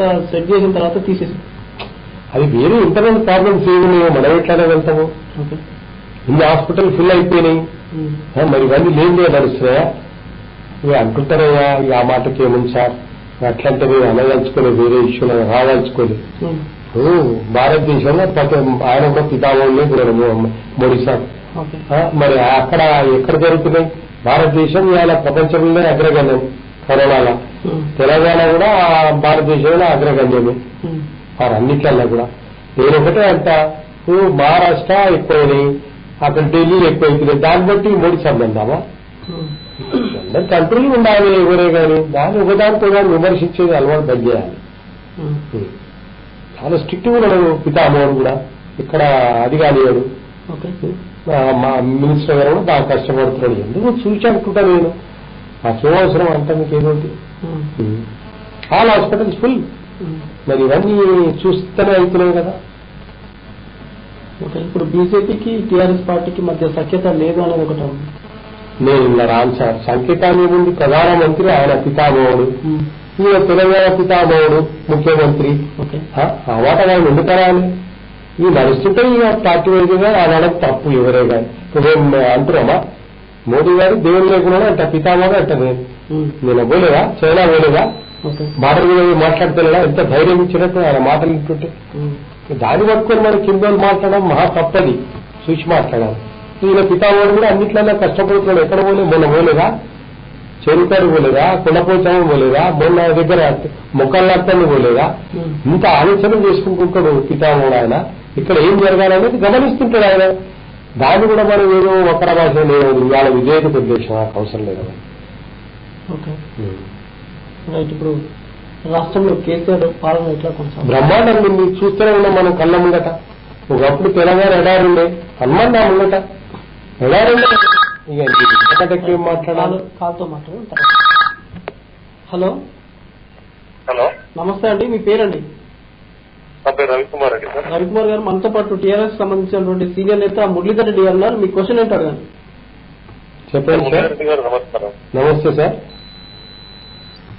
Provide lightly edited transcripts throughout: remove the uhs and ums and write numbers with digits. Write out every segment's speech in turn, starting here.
అంతా సెట్ చేసిన తర్వాత తీసేసి అది వేరే ఇంటర్నల్ ప్రాబ్లమ్స్ ఏమున్నాయో మనం ఎట్లానే వెళ్తాము. ఇన్ని హాస్పిటల్ ఫుల్ అయిపోయినాయి, మరి ఇవన్నీ లేనిదే నడుస్తున్నాయా? ఇవి అంటుంటారయ్యా ఆ మాటకి ఏముంది సార్, అట్లంటే మీరు అనదలుచుకోలే, వేరే ఇష్యూలో రాదలుచుకోలే. భారతదేశంలో ఆయన కూడా పితామహులే మోడీ సార్. మరి అక్కడ ఎక్కడ జరుగుతున్నాయి? భారతదేశం ఇవాళ ప్రపంచంలోనే అగ్రగణ్యం. కరోనాలో తెలంగాణ కూడా భారతదేశంలో అగ్రగణ్యమే వారు అన్నిట్లన్నా కూడా. నేనొకటే అంట, మహారాష్ట్ర ఎక్కువైనాయి, అక్కడ ఢిల్లీ ఎక్కువైపోయినాయి, దాన్ని బట్టి మోడీ సంబంధమా? అందరు కంట్రోల్ ఉండాలి ఎవరే కానీ దాన్ని ఒకదానితో కానీ విమర్శించేది అలవాటు బంద్ చేయాలి. చాలా స్ట్రిక్ట్ ఉన్నాడు పితామహుడు కూడా, ఇక్కడ అది కానివాడు. మా మినిస్టర్ గారు కూడా బాగా కష్టపడుతున్నాడు. ఎందుకు చూసి అనుకుంటా నేను, నాకేం అవసరం అంతా మీకు ఏదోటి. All hospitals full. మరి ఇవన్నీ చూస్తూనే అవుతున్నాయి కదా. ఇప్పుడు బీజేపీకి టీఆర్ఎస్ పార్టీకి మధ్య సఖ్యత లేదు అనేది ఒకటి. నేను ఇలా రాను సార్, సంకేతాన్ని ఏముంది? ప్రధానమంత్రి ఆయన పితామహుడు, ఈయన తెలంగాణ పితామహుడు ముఖ్యమంత్రి. ఆ మాట వాళ్ళు ఎందుకరా అని ఈ నడుస్తుంటే ఇక పార్టీ వైద్యంగా అనడం తప్పు ఎవరే కానీ. మేము అంటున్నామా మోడీ గారు దేవుడు లేకుండా అంట పితామహుడు అంట. నేను పోలేదా? చైనా పోలేదా? మాటలు మీద మాట్లాడుతున్నా ఎంత ధైర్యం ఇచ్చినట్టు ఆయన మాటలు వింటుంటే దాన్ని పట్టుకొని మన కింద మాట్లాడడం మహా తప్పది, చూసి మాట్లాడాలి. ఈయన పితామహుడు కూడా అన్నిట్లన్నా కష్టపడుతున్నాడు. ఎక్కడ పోలే? మొన్న పోలేదా? చెరుకాడు పోలేదా? కొండపోచాము పోలేదా? మొన్న దగ్గర మొక్కల్లాడతాన్ని పోలేదా? ఇంత ఆలోచన చేసుకుంటుంటాడు పితామహుడు ఆయన. ఇక్కడ ఏం జరగాలనేది గమనిస్తుంటాడు ఆయన. దాన్ని కూడా మనం ఏదో ఒక్కర భాష లేదు, ఇవాళ విజేతకు ఉద్దేశం నాకు అవసరం లేదు. ఇప్పుడు రాష్ట్రంలో కేసీఆర్ పాలన ఎట్లా కొనసాగుతుంది? బ్రహ్మాండంగా ఉంది, చూస్తూనే ఉన్నాం మనం కళ్ళ ముంగట. ఒకప్పుడు తెలంగాణ ఎడారుండే, హనుమాన్ నా ముంగట ఎడారుండే. ఇక మాట్లాడాలి, కాల్తో మాట్లాడు. హలో హలో, నమస్తే అండి, మీ పేరండి? నా పేరు రవికుమార్ అండి. సార్ రవికుమార్ గారు, మనతో పాటు టీఆర్ఎస్ సంబంధించినటువంటి సీనియర్ నేత మురళీధర్ రెడ్డి గారు ఉన్నారు. మీ క్వశ్చన్ ఏంటి అడగండి. చెప్పండి సార్. నమస్కారం. నమస్తే సార్.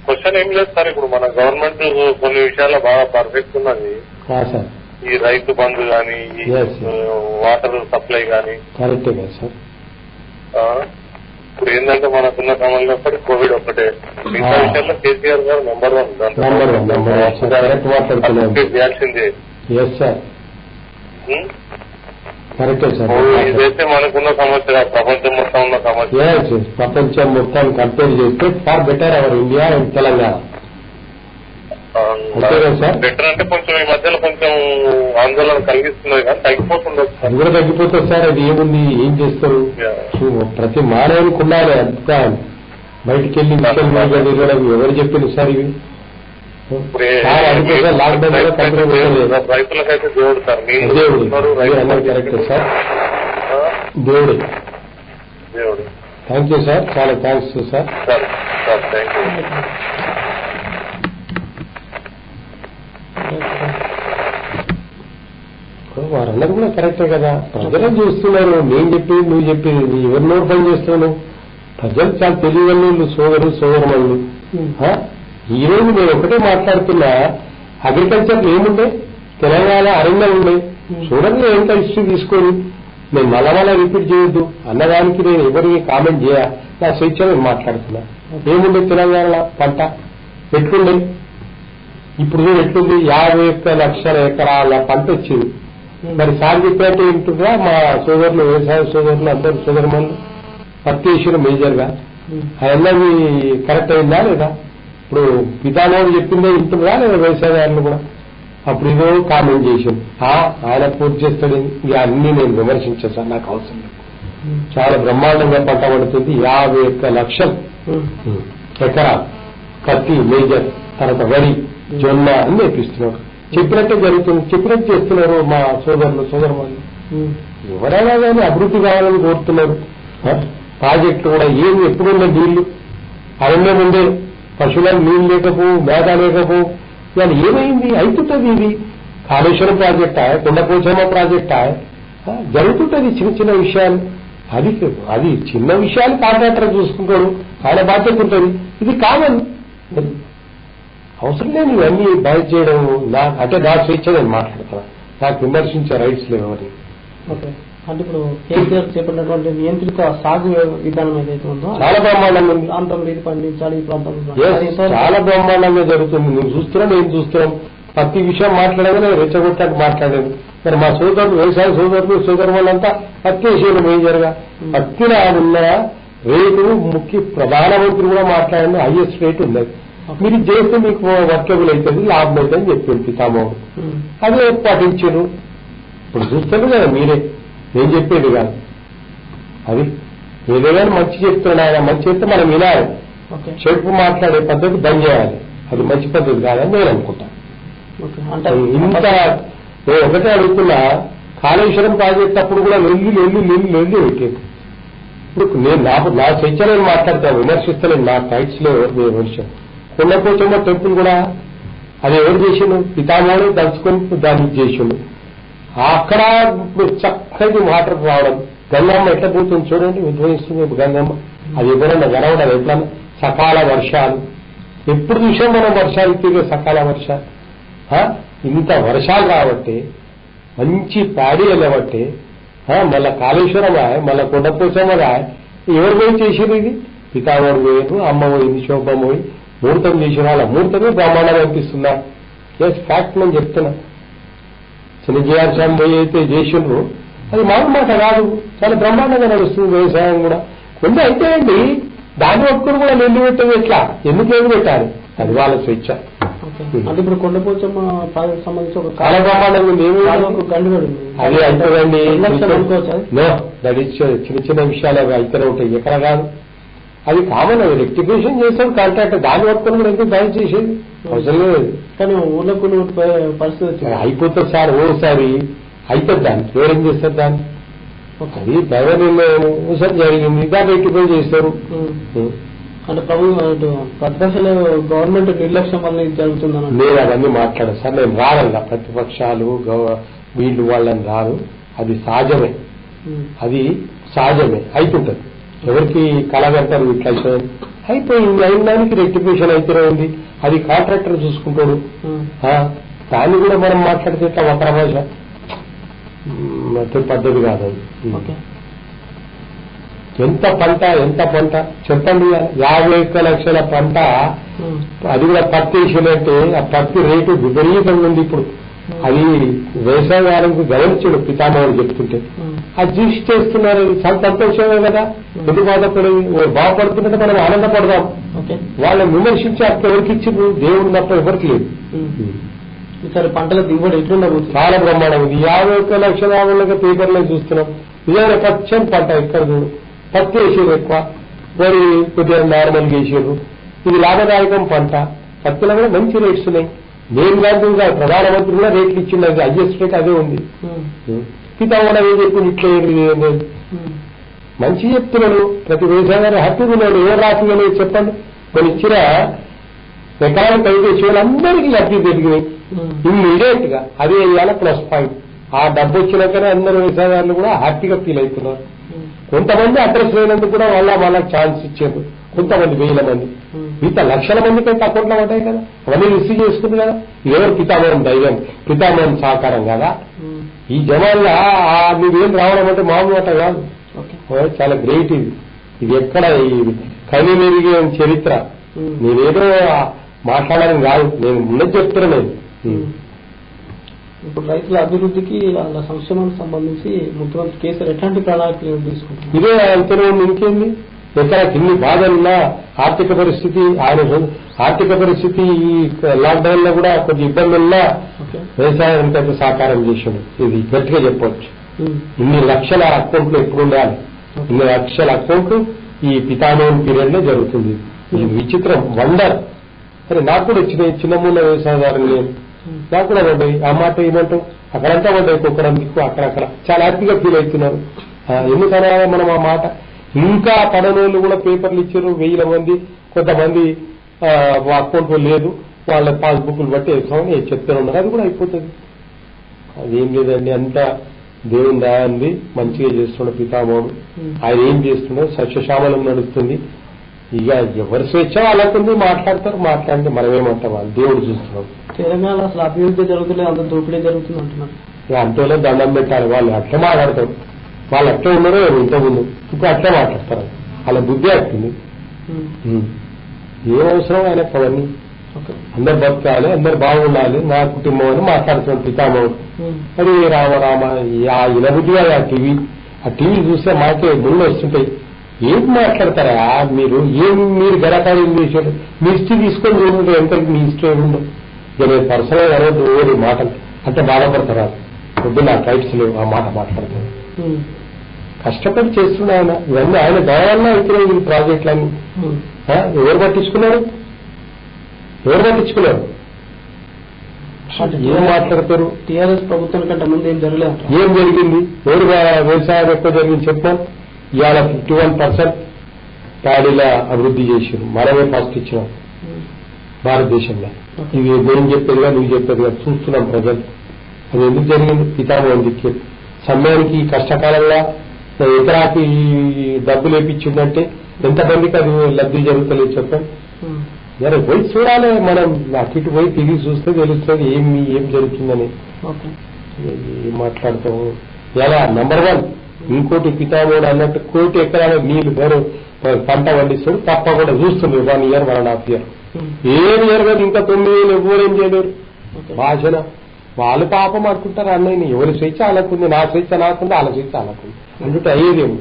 క్వశ్చన్ ఏం లేదు సార్, ఇప్పుడు మన గవర్నమెంట్ కొన్ని విషయాల్లో బాగా పర్ఫెక్ట్ ఉన్నది. ఈ రైతు బంధు గానీ, వాటర్ సప్లై గానీ కరెక్టే కదా సార్. ఇప్పుడు ఏంటంటే మనకున్న సమయంలో కోవిడ్ ఒకటే, మిగతా విషయాల్లో కేసీఆర్ గారు నెంబర్ 1 చేయాల్సిందే. కరెక్టే సార్. ఇదైతే మనకున్న సమస్య, ప్రపంచం మొత్తం ఉన్న సమస్య. ప్రపంచం మొత్తాన్ని కంపేర్ చేస్తే far better our India and Telangana. Better అంటే కొంచెం ఈ మధ్యలో కొంచెం ఆందోళన కలిగిస్తున్నది కానీ తగ్గిపోతుండదు. అది కూడా తగ్గిపోతుంది సార్. అది ఏముంది, ఏం చేస్తారు? ప్రతి మానవునికి ఉండాలి అభిప్రాయం. బయటికి వెళ్ళి విషయం ఎవరు చెప్పింది సార్ ఇవి? రైతులకైతే దేవుడు సార్, కరెక్ట్ సార్, దేవుడు. థ్యాంక్ యూ సార్, చాలా థ్యాంక్స్ సార్. Thank you. వారందరూ కూడా కరెక్టే కదా. ప్రజలు చూస్తున్నారు, నేను చెప్పేది నువ్వు చెప్పేది ఎవరు నోరు పని చేస్తున్నాను. ప్రజలు చాలా తెలియని సోదరుమణులు. ఈ రోజు నేను ఒకటే మాట్లాడుతున్నా, అగ్రికల్చర్ ఏముండే, తెలంగాణ అరణ్యం ఉండే. చూడండి ఎంత ఇష్యూ తీసుకొని, నేను మళ్ళా రిపీట్ చేయొద్దు అన్నదానికి నేను ఎవరికి కామెంట్ చేయ, నా స్వేచ్ఛ నేను మాట్లాడుతున్నా. ఏముండే తెలంగాణ పంట పెట్టుకుండే, ఇప్పుడు ఎట్లుంది? 51 లక్షల ఎకరాల పంట వచ్చింది. మరి సార్ చెప్పినట్టు ఏంటుందా? మా సోదరులు, వ్యవసాయ సోదరులు అందరూ సోదరుమణులు పత్తి వేసిన మేజర్ గా అవన్నీ కరెక్ట్ అయిందా లేదా? ఇప్పుడు పితామహుడు చెప్పిందే ఇంటుందా లేదా? వ్యవసాయదారులు కూడా అప్పుడు ఇదో కామెంట్ చేశాను, ఆయన పూర్తి చేస్తాడు. ఇక అన్ని నేను విమర్శించాను సార్, నాకు అవసరం లేదు. చాలా బ్రహ్మాండంగా పంట పడుతుంది. 51 లక్షలు ఎకరా పత్తి మేజర్, తర్వాత వరి, జొన్న అన్ని నేర్పిస్తున్నారు. చెప్పినట్టే జరుగుతుంది, చెప్పినట్టు చేస్తున్నారు మా సోదరుమణులు. ఎవరైనా కానీ అభివృద్ధి కావాలని కోరుతున్నారు. ప్రాజెక్టు కూడా ఏమి ఎప్పుడున్న నీళ్లు అరణ్యం ఉండే, పశువులకు నీళ్లు లేకపోవు, మేధ లేకపోవు. ఇవాళ ఏమైంది? అయితుంటది. ఇది కాళేశ్వరం ప్రాజెక్టా, కొండపోచమ్మ ప్రాజెక్టా, జరుగుతుంటది చిన్న చిన్న విషయాలు. అది చిన్న విషయాలు కాంట్రాక్టర్ చూసుకుంటాడు, ఆయన బాధ్యత ఉంటుంది. ఇది కామన్. అవసరం లేదు ఇవన్నీ బయట చేయడం. అంటే నా స్వేచ్ఛ నేను మాట్లాడతాను, నాకు విమర్శించే రైట్స్ లేవు అని. ఓకే, అంటే ఇప్పుడు కేసీఆర్ చెప్పినటువంటి నియంత్రిత సాగు విధానం ఏదైతే ఉందో చాలా బ్రహ్మాండంగా ఉంది. ప్రాంతంలో ఇది పండించాలి, ఈ ప్రాంతంలో చాలా బ్రహ్మాండంగా జరుగుతుంది. నువ్వు చూస్తున్నావు, నేను చూస్తున్నాం. ప్రతి విషయం మాట్లాడగానే రెచ్చగొట్టాక మాట్లాడేది. మరి మా సోదరులు, వ్యవసాయ సోదరులు, సోదరు వాళ్ళంతా పత్తి విషయంలో మేజర్గా పత్తిన ఉన్న రేటు ముఖ్య ప్రధానమంత్రి కూడా మాట్లాడండి, హైయెస్ట్ రేట్ ఉన్నది. మీరు చేస్తే మీకు వర్కబుల్ అవుతుంది, లాభం అవుతుంది అని చెప్పింది పితామహుడు. అదే పాటించారు. ఇప్పుడు చూస్తారు కదా మీరే, నేను చెప్పేది కాదు అది. ఏదైనా మంచి చెప్తున్నాడు ఆయన, మంచి చెప్తే మనం వినాలి. చెడుపు మాట్లాడే పద్ధతి బంద్ చేయాలి. అది మంచి పద్ధతి కాదని నేను అనుకుంటాను. ఇంత నేను ఒకటే అడుగుతున్నా, కాళేశ్వరం ప్రాజెక్ట్ అప్పుడు కూడా లొల్లి పెట్టేది. ఇప్పుడు నేను నా స్వేచ్ఛ నేను మాట్లాడతాను, విమర్శిస్తాను. నా రైట్స్ లో విమర్శం. కొండపోచమ్మ టెంపుల్ కూడా అది ఎవరు చేసిండు? పితామహుడు తలుచుకొని దాన్ని చేసిండు. అక్కడ ఇప్పుడు చక్కటి వాటర్ రావడం. గంగమ్మ ఎట్లా పోతుంది చూడండి, ఉద్భవిస్తుంది గంగమ్మ. అది ఎవరన్నా గనవడం ఎట్లన్నా సకాల వర్షాలు. ఎప్పుడు చూసాం మనం వర్షాలు తిరిగే సకాల వర్షాలు. ఇంత వర్షాలు రాబట్టే, మంచి ప్యాడీ వెళ్ళబట్టే, మళ్ళా కాళేశ్వరం మళ్ళా కొండపోచమ్మ ఎవరు పోయి చేసేది? ఇది పితామహుడు పోయారు, అమ్మ పోయింది, శోభమ్మ పోయి ముహూర్తం చేసిన వాళ్ళ ముహూర్తమే బ్రహ్మాండంగా అనిపిస్తుందా? ఎస్ ఫ్యాక్ట్ నేను చెప్తున్నా. చిన్నజీఆర్ స్వామి పోయి అయితే చేసిండ్రు, అది మాకు మాట కాదు, చాలా బ్రహ్మాండంగా నడుస్తుంది వ్యవసాయం కూడా. కొన్ని అయితే అండి దాన్ని ఒక్కరు కూడా నిండి పెట్టేది ఎట్లా, ఎందుకు ఏమి పెట్టాలి? అది వాళ్ళ స్వేచ్ఛ. అంటే ఇప్పుడు కొండపోచమ్మ ప్రాజెక్ట్ సంబంధించి ఒక చాలా బ్రహ్మాండంగా ఉంది. అది అవుతుందండి, చిన్న చిన్న విషయాలు అవి అయితేనే ఉంటాయి, ఎక్కడ కాదు. అది కామన్, అది రెక్టిఫికేషన్ చేస్తాం కాంట్రాక్టర్. దాన్ని పట్టుకొని కూడా ఎందుకు దాడి చేసేది అవసరం లేదు. కానీ ఊళ్ళో పరిస్థితి అయిపోతుంది సార్, ఓసారి అయిపోతుంది. దాన్ని ఎవరేం చేస్తారు దాన్ని? అది దైవ నిర్ణయం ఒకసారి జరిగింది, దాన్ని రెక్టిఫై చేస్తారు. అంటే ప్రతిపక్షాలు గవర్నమెంట్ నిర్లక్ష్యం వల్ల జరుగుతుందని నేను అవన్నీ మాట్లాడాను సార్. నేను రానల్లా ప్రతిపక్షాలు వీళ్ళు వాళ్ళని రాను. అది సహజమే, అది సహజమే, అయిపోతుంది. ఎవరికి కలగంటారు ఇట్లా అయిపోయింది. అయిన దానికి రెక్టిఫికేషన్ అయితేనే ఉంది, అది కాంట్రాక్టర్ చూసుకుంటాడు. దాన్ని కూడా మనం మాట్లాడితే ఇట్లా వక్ర భాష పద్ధతి కాదు. ఎంత పంట చెప్పండి, 51 లక్షల పంట. అది కూడా పత్తి వేసినట్టే. ఆ పత్తి రేటు విపరీతంగా ఉంది ఇప్పుడు. అది వ్యవసాయానికి గమనించాడు పితామహుడు చెప్తుంటే. అది చూసి చేస్తున్నారు, చాలా సంతోషమే కదా. ఎందుకు బాధపడేది? బాధపడుతుంటే మనం ఆనందపడదాం. వాళ్ళని విమర్శించి అక్కడ ఎవరికి ఇచ్చింది? దేవుడు తప్ప ఎవరికి లేదు. ఈసారి పంటల దిగుబడి ఎట్లుండబోతుంది? చాలా బ్రహ్మాండం ఉంది. 51 లక్షల వాళ్ళగా పేపర్లో చూస్తున్నాం. నిజంగా పచ్చని పంట. ఇక్కడ చూడు, పత్తి వేసేది ఎక్కువ, వరి కొద్దిగా నార్మల్గా వేసేది. ఇది లాభదాయకం పంట. పత్తిలో కూడా మంచి రేట్స్ ఉన్నాయి. నేను కాదు, ప్రధానమంత్రి కూడా రేట్లు ఇచ్చింది, అది హైయెస్ట్ రేట్ అదే ఉంది. పితామహుడు ఏం చెప్పింది? ఇట్లా మంచి చెప్తున్నాడు. ప్రతి వ్యవసాయాన్ని హ్యాపీగా ఉన్నాడు. ఏ రాష్ట్రంలో లేదు చెప్పండి. కొన్ని ఇచ్చిన ఎకరానికి 5 వేసే వాళ్ళందరికీ లబ్ధి పెరిగినాయి ఇమ్మీడియట్ గా. అదే ఇవాళ ప్లస్ పాయింట్. ఆ డబ్బు వచ్చినాకనే అందరూ వ్యవసాయాలు కూడా హ్యాపీగా ఫీల్ అవుతున్నారు. కొంతమంది అడ్రస్ లేనందుకు కూడా వాళ్ళ ఛాన్స్ ఇచ్చారు. కొంతమంది 1000 మంది, మిగతా లక్షల మందికి అయితే అకౌంట్లో పడ్డాయి కదా. అవన్నీ రిసీవ్ చేసుకుంది కదా. ఎవరు పితామహుడు ధైర్యం, పితామహుడు సహకారం కదా. ఈ జనాల్లో మీరేం రావడం అంటే మామూలు మాట కాదు. చాలా గ్రేట్ ఇది. ఇది ఎక్కడ కని మెరిగే చరిత్ర. నేనేదో మాట్లాడాలని కాదు, నేను ఉన్నది చెప్తున్నా. నేను ఇప్పుడు రైతుల అభివృద్ధికి వాళ్ళ సంక్షేమానికి సంబంధించి ముఖ్యమంత్రి కేసీఆర్ ఎట్లాంటి ప్రణాళికలు తీసుకుంటారు? ఇదే అంతనే ఇంకేంది. ఎక్కడ ఇన్ని బాధలున్నా, ఆర్థిక పరిస్థితి ఈ లాక్డౌన్ లో కూడా కొంచెం ఇబ్బందులున్నా వ్యవసాయానికి అయితే సహకారం చేసాడు. ఇది గట్టిగా చెప్పవచ్చు. ఇన్ని లక్షల అకౌంట్లు ఎప్పుడు ఉండాలి? ఇన్ని లక్షల అకౌంట్లు ఈ పితామహుడు పీరియడ్ లో జరుగుతుంది. ఇది విచిత్రం, వండర్. సరే, నాకు కూడా వచ్చినాయి చిన్న మూల వ్యవసాయదారులు. నేను నాకు కూడా పడ్డాయి. ఆ మాట ఏమంటాం, అక్కడంతా పడ్డాయి. ఒక్కొక్కరం దిక్కు అక్కడక్కడ చాలా హ్యాపీగా ఫీల్ అవుతున్నారు. ఎందుకన్నా మనం ఆ మాట. ఇంకా పడనోళ్ళు కూడా పేపర్లు ఇచ్చారు 1000 మంది. కొంతమంది అకౌంట్లో లేదు, వాళ్ళ పాస్బుక్లు బట్టి వేస్తామని చెప్తూ ఉన్నారు. అది కూడా అయిపోతుంది. అదేం లేదండి, అంతా దేవుని దయ ఉంది. మంచిగా చేస్తున్నాడు పితామహుడు. ఆయన ఏం చేస్తున్నాడు, సస్యశ్యామలం నడుస్తుంది. ఇక ఎవరి స్వేచ్ఛ వాళ్ళకుంది, మాట్లాడతారు. మాట్లాడితే మనమేమంటాం, వాళ్ళు దేవుడు చూస్తున్నాం. తెలంగాణ అసలు అభివృద్ధి జరుగుతుంది, అంత దోపిడీ జరుగుతుంది అంటున్నారు. అంటేలో దండం పెట్టాలి. వాళ్ళు అట్లా మాట్లాడతారు. వాళ్ళు అట్లా ఉన్నారో ఇంతకుముందు, ఇప్పుడు అట్లా మాట్లాడతారు. వాళ్ళ బుద్ధి వస్తుంది. ఏం అవసరం ఆయనకు అవన్నీ? అందరు బతకాలి, అందరు బాగుండాలి, నా కుటుంబం అని మాట్లాడుతున్నాం పితామహుడు. అది రామ ఆ ఇనబుద్ధి ఆ టీవీ చూస్తే మాకే ముళ్ళు వస్తుంటాయి. ఏం మాట్లాడతారా మీరు? మీరు గడపాలి చేశారు? మీ ఇష్టం తీసుకొని చూడండి, ఎంత మీ ఇష్టం ఏముండో. ఇక నేను పర్సనల్ అరవద్దు ఓడి మాటలు అంటే బాధపడతారా? వద్దు, నా రైట్స్ లేవు ఆ మాట మాట్లాడతాను. కష్టపడి చేస్తున్నా ఆయన. ఇవన్నీ ఆయన దయవల్ల అవుతున్నాయి ఈ ప్రాజెక్టులన్నీ. ఎవరు పట్టించుకున్నారు? ఏం మాట్లాడతారు? టీఆర్ఎస్ ప్రభుత్వం కంటే ముందు ఏం జరగలేదు. ఏం జరిగింది? ఎవరు వ్యవసాయం ఎక్కువ జరిగింది చెప్పాను. ఇవాళ 51% ప్యాడీల అభివృద్ధి చేసారు. మనమే ఫస్ట్ ఇచ్చినాం భారతదేశంలో. ఇవి నేను చెప్పేదిగా నువ్వు చెప్పేదిగా చూస్తున్నాం ప్రజలు. అది ఎందుకు జరిగింది? పితామహం దిక్కే సమయానికి కష్టకాలంలో ఎకరాకి డబ్బులు వేపించిందంటే ఎంతమందికి అది లబ్ధి జరుగుతలేదు చెప్పండి. సరే పోయి చూడాలి మనం, అటు ఇటు పోయి తిరిగి చూస్తే తెలుస్తుంది ఏం జరుగుతుందని. ఏం మాట్లాడతాము? ఎలా నంబర్ 1 ఇంకోటి పితామహుడు అన్నట్టు 1 కోటి ఎకరాల నీళ్లు వేరు పంట పండిస్తాడు. తప్పకుండా చూస్తుంది 1 year 1.5 year. ఏం ఇయర్ కాదు, ఇంకా 9 ఏళ్ళు ఎవరేం చేయలేరు. భాషన వాళ్ళు పాపం అనుకుంటారు. అన్నయ్య ఎవరి స్వేచ్ఛ అలాకుంది, నా స్వేచ్ఛ నాకుంది, వాళ్ళ స్వేచ్ఛ అలాకుంది అంటే అయ్యేదేమో.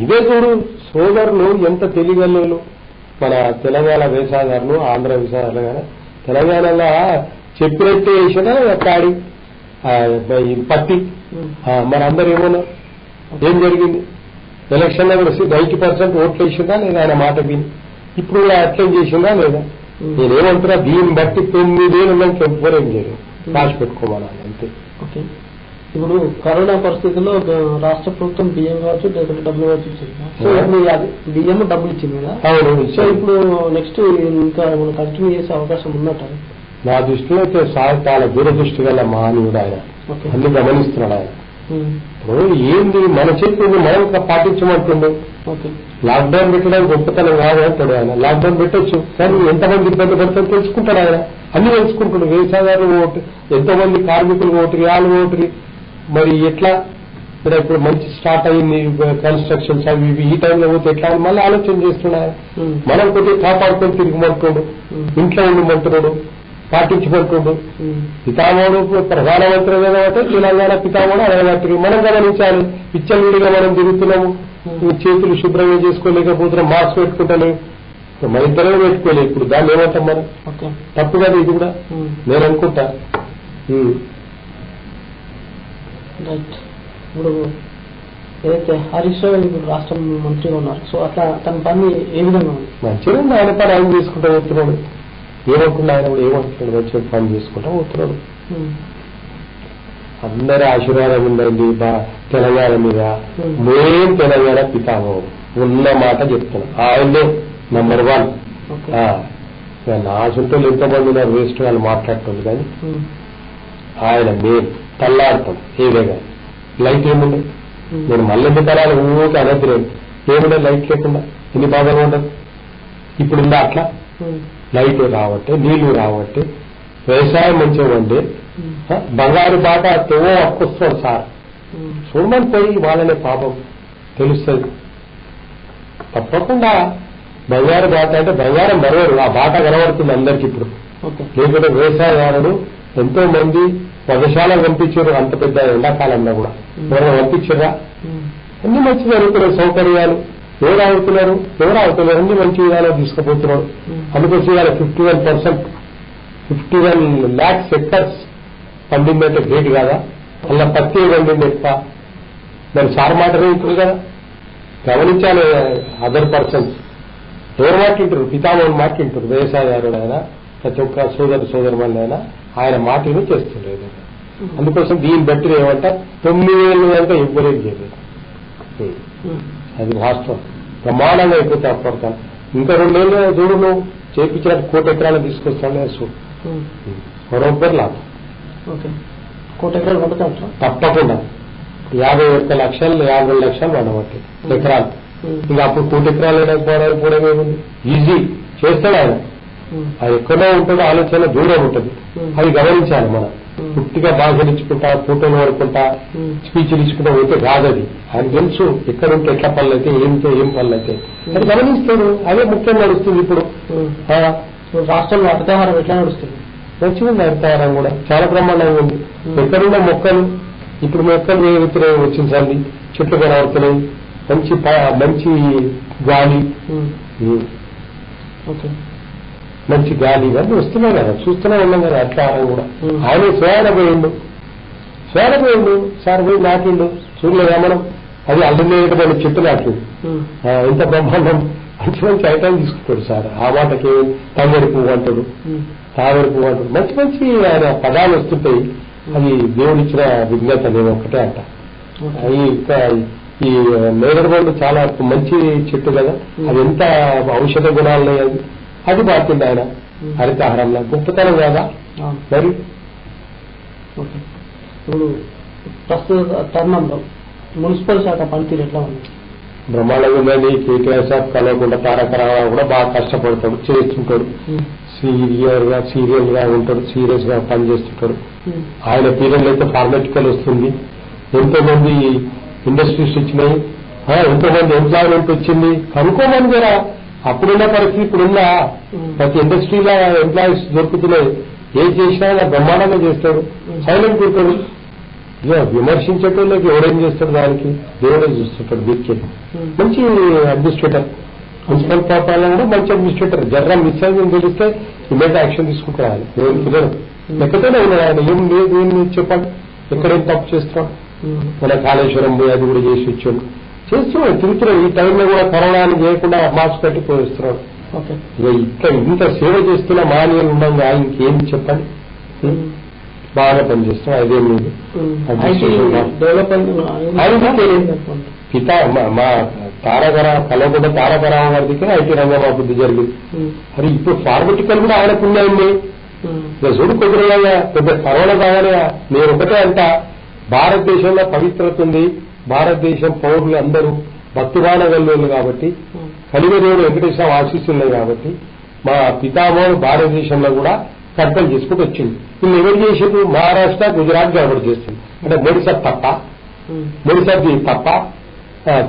ఇదే చూడు సోదరులు ఎంత తెలియగలరు. మన తెలంగాణ వ్యవసాయదారులు, ఆంధ్ర వ్యవసాయదారులు కానీ తెలంగాణలో చెప్పినట్టే వేసినా ప్యాడీ పత్తి. మనందరూ ఏమన్నా ఏం జరిగింది? ఎలక్షన్లో కూడా 90% ఓట్లు వేసిందా లేదా ఆయన మాట విని? ఇప్పుడు అట్లేం చేసిందా లేదా? నేనేమంటున్నా, దీన్ని బట్టి 9 ఏళ్ళు ఉన్నాక ఎవ్వరేం చేయలేదు. రాసి పెట్టుకోవాలి అంతే. ఇప్పుడు కరోనా పరిస్థితుల్లో రాష్ట్ర ప్రభుత్వం బియ్యం కావచ్చు, లేకపోతే డబ్బులు కావచ్చు ఇచ్చింది. సో బియ్యం డబ్బులు ఇచ్చింది కదా. అవును. సో ఇప్పుడు నెక్స్ట్ ఇంకా మనం కంటిన్యూ చేసే అవకాశం ఉన్నట్టు నా దృష్టిలో అయితే చాలా దూరదృష్టి గల మహనీయుడు ఆయన. అన్ని గమనిస్తున్నాడు ఆయన. ఇప్పుడు ఏంది మన చేతిని మనం పాటించమంటుండు. లాక్డౌన్ పెట్టడానికి గొప్పతనం కాదు అంటాడు ఆయన. లాక్డౌన్ పెట్టొచ్చు, కానీ ఎంతమంది ఇబ్బంది పడుతుందో తెలుసుకుంటాడు ఆయన. అన్ని తెలుసుకుంటాడు. వ్యవసాయదారులు ఓటు, ఎంతో మంది కార్మికులు ఓటురి, వాళ్ళు ఓటురి. మరి ఎట్లా ఇప్పుడు మంచి స్టార్ట్ అయింది కన్స్ట్రక్షన్స్ అవి ఇవి, ఈ టైంలో పోతే ఎట్లా అని మళ్ళీ ఆలోచన చేస్తున్నాయి. మనం కొద్దిగా కాపాడుకొని తిరిగిమంటున్నాడు, ఇంట్లో ఉండిమంటున్నాడు, పాటించమంటున్నాడు. పితామహుడు ప్రధానమంత్రి కాబట్టి తెలంగాణ పితామహుడు అడగబట్టి మనం గమనించాలి. పిచ్చలుడిగా మనం తిరుగుతున్నాము, చేతులు శుభ్రంగా చేసుకోలేకపోతున్నాం, మాస్క్ పెట్టుకుంటాను. మన ఇద్దరే పెట్టుకోలేదు. ఇప్పుడు దాన్ని ఏమంటాం మనం? తప్పు కదా ఇది కూడా నేను అనుకుంటా. ఇప్పుడు ఏదైతే హరీష్ రావు ఇప్పుడు రాష్ట్ర మంత్రిగా ఉన్నారు, సో అట్లా తన పని ఏ విధంగా ఉంది? మంచిగా ఉంది. ఆయన పని ఆయన చేసుకుంటా పోతున్నాడు. ఏమనుకున్నా ఆయన కూడా ఏమంటున్నాడు, మంచిగా పని చేసుకుంటా పోతున్నాడు. అందరి ఆశీర్వాదం ఉందండి తెలంగాణ మీద. మెయిన్ తెలంగాణ పితామహుడు ఉన్న మాట చెప్తున్నా, ఆయనే నంబర్ 1. నా సొంతలు ఎంతమంది ఉన్నారు వేస్ట్ వాళ్ళు మాట్లాడుతుంది, కానీ ఆయన మెయిన్ తల్లాడతాం. ఏదేగా లైట్ ఏముండే, నేను మల్లెండి తరాలు ఊరికి అనద్దులేదు. ఏముండే లైట్ లేకుండా ఎన్ని బాధలు ఉండదు. ఇప్పుడు ఉందా అట్లా? లైట్ రావట్టే, నీళ్లు రావట్టే, వ్యవసాయం మంచిగా ఉండే, బంగారు బాట తెవో అక్కొస్తాడు సార్. చూడమని పోయి వాళ్ళనే పాపం తెలుస్తుంది. తప్పకుండా బంగారు బాట అంటే బంగారం మరవరు, ఆ బాట కనబడుతుంది అందరికి ఇప్పుడు. లేకపోతే వ్యవసాయదారుడు ఎంతో మంది పదశాలకు పంపించారు. అంత పెద్ద ఎండాకాలంలో కూడా ఎవరైనా పంపించారా? అన్ని మంచి జరుగుతున్నాయి సౌకర్యాలు. ఎవరు ఆగుతున్నారు, అన్ని మంచి విధాలు తీసుకుపోతున్నారు. అందుకోసం ఇవాళ 51 lakhs hectares పండిందంటే గ్రేట్ కాదా? అలా పత్తి పండింది ఎక్కువ. దాని సార్ మాటనే ఉంటుంది కదా. గమనించాలి. అదర్ పర్సన్స్ ఎవరు మాట్లాంటారు? పితామహుడు మాట్లాంటారు. వ్యవసాయదారుడు ఆయన, ప్రతి ఒక్క సోదరుమణులైనా ఆయన మాటలు చేస్తుండేది. అందుకోసం దీన్ని బట్టి ఏమంట 9 ఏళ్ళు కనుక ఎవ్వరేం చేయలేదు. అది వాస్తవం. ప్రమాణంగా అయిపోతే అప్పటికన్నా ఇంకా 2 ఏళ్ళు చూడు, నువ్వు చేయించినట్టు 1 కోటి ఎకరాలు తీసుకొస్తాను చూడు, మరొకరు లాభం. 1 కోటి ఎకరాలు తప్పకుండా 51 లక్షలు 52 లక్షలు పడబట్టి ఎకరాలు. ఇంకా అప్పుడు 1 కోటి ఎకరాలు పోవడం ఏముంది, ఈజీ చేస్తాడు ఆయన. అది ఎక్కడో ఉంటుందో ఆలోచన దూరం ఉంటుంది, అది గమనించాలి మనం. పుట్టిగా భాషలు ఇచ్చుకుంటా, ఫోటోలు పడుకుంటా, స్పీచ్లు ఇచ్చుకుంటా పోతే కాదు. అది ఆయన తెలుసు ఎక్కడుంటే ఎట్లా పనులు అయితే, ఏమితో ఏం పనులు అయితే అది గమనిస్తాడు. అదే ముఖ్యం నడుస్తుంది ఇప్పుడు రాష్ట్రంలో. హరితహారం ఎట్లా నడుస్తుంది? మంచిగా ఉంది. హరితహారం కూడా చాలా బ్రహ్మాండంగా ఉంది. ఎక్కడున్న మొక్కలు ఇప్పుడు మొక్కలు వచ్చించండి, చెట్లు కనబడుతున్నాయి, మంచి గాలి, మంచి గాలి ఇవన్నీ వస్తున్నాయి కదా, చూస్తూనే ఉన్నాం కదా. హరితహారం కూడా ఆయన స్వేన పోయిండు సార్, పోయి నాటిండు చూడలేదా మనం. అది అల్లునేటువంటి చెట్టు నాటిండు, ఎంత బ్రహ్మాండం. మంచి ఐటమ్ తీసుకుంటాడు సార్. ఆ మాటకి తంగడి పువ్వు అంటాడు, తాగడి పువ్వు అంటాడు, మంచి ఆయన పదాలు వస్తుంటాయి. అది దేవుడిచ్చిన విజ్ఞత, నేను ఒక్కటే అంట. ఈ నేరేడు పండు చాలా మంచి చెట్టు కదా, అది ఎంత ఔషధ గుణాలు అది బాగుంది ఆయన హరితహారంలో. గొప్పతనం కదా మరి. ఇప్పుడు ప్రస్తుత తరుణంలో మున్సిపల్ శాఖ పనితీరు ఎట్లా ఉంది? బ్రహ్మాండంగా ఉందండి. కేటీఆర్ సార్ కలవకుండా తారక రామారావు కూడా బాగా కష్టపడతాడు, చేస్తుంటాడు, సీరియల్ గా ఉంటాడు, సీరియస్ గా పనిచేస్తుంటాడు. ఆయన పీరియడ్ అయితే ఫార్మాటికల్ వస్తుంది. ఎంతో మంది ఇండస్ట్రీస్ వచ్చినాయి, ఎంతో మంది ఎంప్లాయ్మెంట్ వచ్చింది. కనుక్కోమని కదా, అప్పుడున్న పరిస్థితి ఇప్పుడున్న ప్రతి ఇండస్ట్రీలో ఎంప్లాయీస్ దొరుకుతున్నాయి. ఏం చేసినా బ్రహ్మాండంగా చేస్తాడు, సైలెంట్ కూర్చోడు. ఇక విమర్శించేటోళ్ళకి ఎవరేం చేస్తాడు, దానికి దేవుడే చూస్తుంటాడు. వీక్కి మంచి అడ్మినిస్ట్రేటర్, మున్సిపల్ పాపాలను కూడా మంచి అడ్మినిస్ట్రేటర్. జర్రా మిస్ అయిందని తెలిస్తే ఇమీడియట్ యాక్షన్ తీసుకుంటారు. దేవుని పిల్లలు లెక్కతోనే ఉన్నాడు ఆయన. ఏం లేదు, ఏం చెప్పండి, ఎక్కడేం తప్పు చేస్తున్నాడు. మన కాళేశ్వరం పోయి అది కూడా చేసి వచ్చాడు, చేస్తున్నాడు, తిరుగుతున్నాడు. ఈ టైంలో కూడా కరోనాని చేయకుండా మాస్క్ పెట్టి పోయిస్తున్నాడు. ఇక ఇంత సేవ చేస్తున్న మానవులు ఉండగా ఇంకేం చెప్పండి. బాగా పనిచేస్తాం, అదేం లేదు. మా కలవకుండా తారక రామారావు గారి దగ్గర ఐటీ రంగం అభివృద్ధి జరిగింది. మరి ఇప్పుడు ఫార్మటికల్ కూడా ఆయనకు ఉన్నాయండి. ఇక చూడు కుదరగా పెద్ద కరోనా కాగానే నేను ఒకటే అంట, భారతదేశంలో పవిత్రత ఉంది, భారతదేశం పౌరులు అందరూ భక్తివాన గల్లోళ్ళు కాబట్టి, కలిగదేవుడు వెంకటేశ్వర ఆశీస్సున్నాయి కాబట్టి, మా పితామహుడు భారతదేశంలో కూడా కంట్రోల్ చేసుకుంటూ వచ్చింది. వీళ్ళు ఎవరు చేసేది? మహారాష్ట్ర, గుజరాత్ గడబడి చేస్తుంది. అంటే మోడీ సాబ్ తప్ప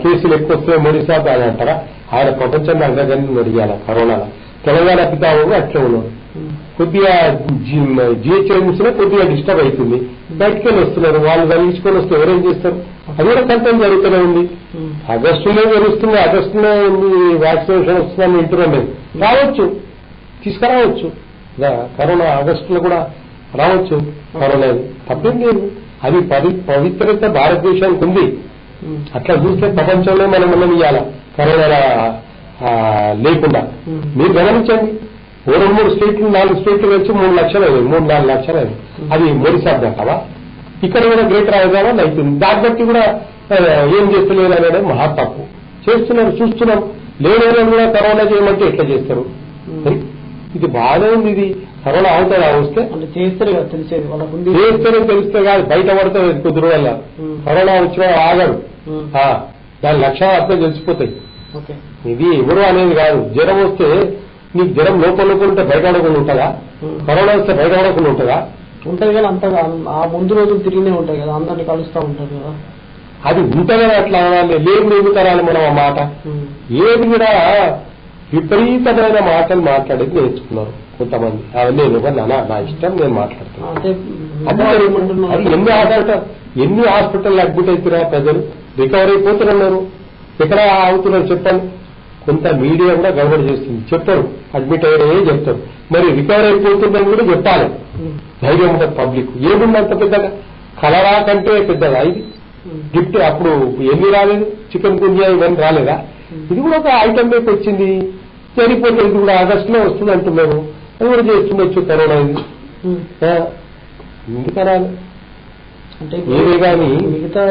కేసులు ఎక్కువ వస్తే మోడీ సాబ్ అని అంటారా? ఆయన ప్రపంచంలో అగ్రగణ్యం అడిగాల కరోనాలో. తెలంగాణ పితామహుడు అట్లే ఉన్నాడు. కొద్దిగా జిహెచ్ఎంసీలో కొద్దిగా డిస్టర్బ్ అవుతుంది, బయటకెళ్ళి వస్తున్నారు. వాళ్ళు కలిగించుకొని వస్తే ఎవరేం చేస్తారు? అది కూడా కంట్రోల్ జరుగుతూనే ఉంది. ఆగస్టులో జరుగుతుంది, ఆగస్టులో వ్యాక్సినేషన్ వస్తుందని వింటున్నాం మేము. రావచ్చు, తీసుకురావచ్చు. కరోనా ఆగస్టులో కూడా రావచ్చు. కరోనా తప్పేం లేదు. అది పవిత్రత భారతదేశానికి ఉంది. అట్లా చూస్తే ప్రపంచంలో మనం ఇవ్వాల కరోనా లేకుండా. మీరు గమనించండి, 2-3 స్టేట్లు 4 స్టేట్లు వచ్చి 3 లక్షలు అయ్యాయి, 3-4 లక్షలు అయ్యాయి. అది మోడీ సాబ్ అంటావా? ఇక్కడ కూడా గ్రేటర్ హైదరాబాద్ అవుతుంది. దాన్ని బట్టి కూడా ఏం చేస్తలేదు అనేది మహా తప్పు. చేస్తున్నారు, చూస్తున్నాం. లేని కూడా కరోనా చేయమంటే ఎట్లా చేస్తారు? ఇది బాగానే ఉంది. ఇది కరోనా అవుతుందా? వస్తే చేస్తారు కదా, తెలిసేది వాళ్ళకి చేస్తేనే తెలిస్తే కాదు, బయట పడుతుంది కుదురు వల్ల. కరోనా వచ్చినా ఆగడు, దాని లక్షణాలు అర్థం తెలిసిపోతాయి. ఇది ఎవరు అనేది కాదు. జ్వరం వస్తే నీకు జ్వరం లోపల ఉంటే బయట పడకుండా ఉంటుందా? కరోనా వస్తే బయట పడకుండా ఉంటుందా? ఉంటుంది కదా. అంతగా ఆ ముందు రోజులు తిరిగినే ఉంటాయి కదా, అందరినీ కలుస్తూ ఉంటారు కదా. అది ఉంటుందా? అట్లా లేదు ఎదుగుతారాలి మనం ఆ మాట. ఏది కూడా విపరీతమైన మాటలు మాట్లాడేది నేర్చుకున్నారు కొంతమంది. నేను నా ఇష్టం, నేను మాట్లాడుతున్నాను. ఎన్ని హాస్పిటల్ అడ్మిట్ అవుతున్నా ప్రజలు రికవర్ అయిపోతున్నారు. ఎక్కడ అవుతున్నారు చెప్పండి? కొంత మీడియా కూడా గడబడి చేస్తుంది, చెప్పరు. అడ్మిట్ అయ్యారే చెప్తారు, మరి రికవర్ అయిపోతుందని కూడా చెప్పాలి. ధైర్యం ఉంటుంది పబ్లిక్. ఏముందంత పెద్దగా? కలరా కంటే పెద్దగా ఇది గిఫ్ట్. అప్పుడు ఎన్ని రాలేదు, చికెన్ గున్యా ఇవన్నీ రాలేదా? ఇది కూడా ఒక ఐటమ్ రేపు వచ్చింది, సరిపోతే ఇది కూడా ఆగస్టులో వస్తుంది అంటున్నాను. అది కూడా చేస్తుండొచ్చు కరోనా. ఇది ఎందుకనాలి అంటే ఏదే కానీ మిగతా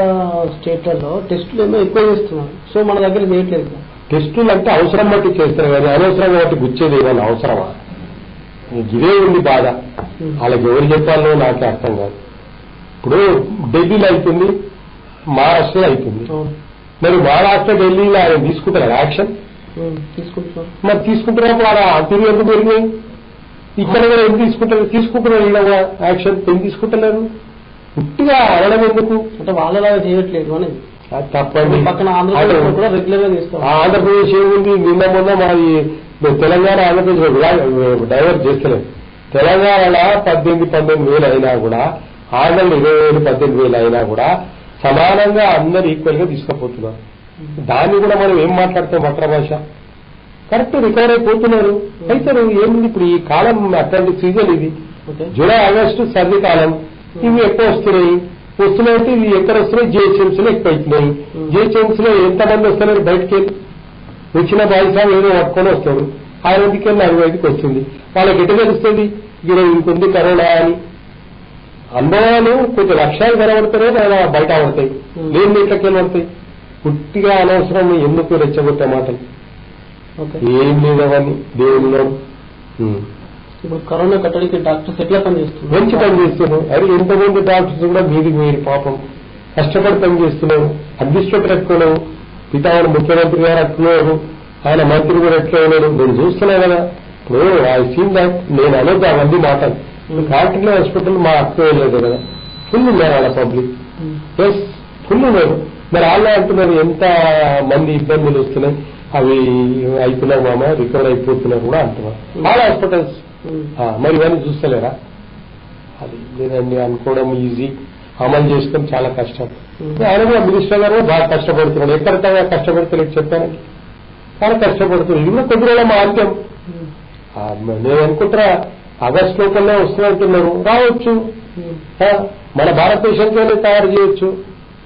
స్టేట్లలో టెస్టులు ఏమో ఎక్కువ చేస్తున్నారు, సో మన దగ్గర చేయట్లేదు. టెస్టులు అంటే అవసరం బట్టి చేస్తారు కానీ అనవసరంగా బట్టి గుచ్చేది ఏమన్నా అవసరమా? ఇదే ఉంది బాధ. వాళ్ళకి ఎవరు చెప్పాలో నాకే అర్థం కాదు. ఇప్పుడు ఢిల్లీలో అవుతుంది, మహారాష్ట్రలో అవుతుంది. మరి మహారాష్ట్ర ఢిల్లీలో ఆయన తీసుకుంటారు యాక్షన్ తీసుకుంటున్నారు. మరి తీసుకుంటున్నప్పుడు ఆడ అంతిని ఎందుకు పెరిగినాయి? ఇక్కడ కూడా ఎందుకు తీసుకుంటున్నారు ఇలా యాక్షన్ ఎందుకు తీసుకుంటున్నారు? పుట్టిగా అనడం ఎందుకు అంటే వాళ్ళలాగా చేయట్లేదు అనేది తప్పండి. పక్కన ఆంధ్రప్రదేశ్ కూడా రెగ్యులర్ గా చేస్తాం. ఆంధ్రప్రదేశ్ ఏముంది? నిన్న మొన్న మాది తెలంగాణ ఆంధ్రప్రదేశ్ డైవర్ట్ చేస్తలేదు. తెలంగాణలో 18,000 అయినా కూడా, ఆంధ్రలో 20,000 18,000 అయినా కూడా సమానంగా అందరు ఈక్వల్ గా తీసుకుపోతున్నారు. దాన్ని కూడా మనం ఏం మాట్లాడతాం? వక్ర భాష. కరెక్ట్ రికవర్ అయిపోతున్నారు. అవుతారు. ఏముంది ఇప్పుడు ఈ కాలం అట్లాంటి సీజన్ ఇది. జూలై ఆగస్టు సర్ది కాలం. ఇవి ఎక్కువ వస్తున్నాయంటే ఇవి ఎక్కడ వస్తున్నాయి? జిహెచ్ఎంసీలో ఎక్కువ అవుతున్నాయి. జిహెచ్ఎంసీలో ఎంతమంది వస్తున్నారు? బయటకి వెళ్ళి వచ్చిన బాయిసాలు ఏదో పట్టుకొని వస్తారు. 6కి వెళ్ళి 45కి వస్తుంది. వాళ్ళకి ఎటు తెలుస్తుంది ఇక్కడ ఇంకొంది కరోనా అని? అనుభవాలు కొంచెం లక్ష్యాలు కనబడతారో బయట పడతాయి, లేని ఇట్లకి వెళ్ళబడతాయి. పుట్టిగా అనవసరం ఎందుకు రెచ్చగొట్టే మాటలు ఏం లేదవని దేవుళ్ళు. ఇప్పుడు కరోనా కట్టడికి డాక్టర్స్ ఎట్లా పనిచేస్తున్నారు? మంచి పని చేస్తున్నారు. అది ఎంతమంది డాక్టర్స్ కూడా మీదికి మీరు పాపం కష్టపడి పనిచేస్తున్నారు. అదృష్టం ఎక్కువలేవు. పితామహ ముఖ్యమంత్రి గారు అట్లున్నారు, ఆయన మంత్రి కూడా ఎట్లా ఉన్నాడు నేను చూస్తున్నా కదా. ఇప్పుడు ఐ సీన్ దాట్. నేను అనేది అవన్నీ మాటలు. కార్టిలో హాస్పిటల్ మా అక్క వెళ్ళలేదు కదా, ఫుల్ ఉన్నారు వాళ్ళ పబ్లిక్. ఎస్ ఫుల్ ఉన్నారు. మరి వాళ్ళ అంటున్నారు ఎంత మంది ఇబ్బందులు వస్తున్నాయి, అవి అయిపోయినావు మామ, రికవర్ అయిపోతున్నారు కూడా అంటున్నారు చాలా హాస్పిటల్స్. మరి ఇవన్నీ చూస్తలేరా? అది లేదండి అనుకోవడం ఈజీ, అమలు చేసుకోవడం చాలా కష్టం. ఆయన కూడా మినిస్టర్ గారు బాగా కష్టపడుతున్నాడు. ఎక్కడ కష్టపడతలేదు చెప్పానండి, చాలా కష్టపడుతున్నాడు. ఇది కూడా కొద్ది రోజుల మార్గం. నేను అనుకుంటా ఆగస్టు లోపలనే వస్తుందంటున్నారు. రావచ్చు, మన భారతదేశంలోనే తయారు చేయొచ్చు.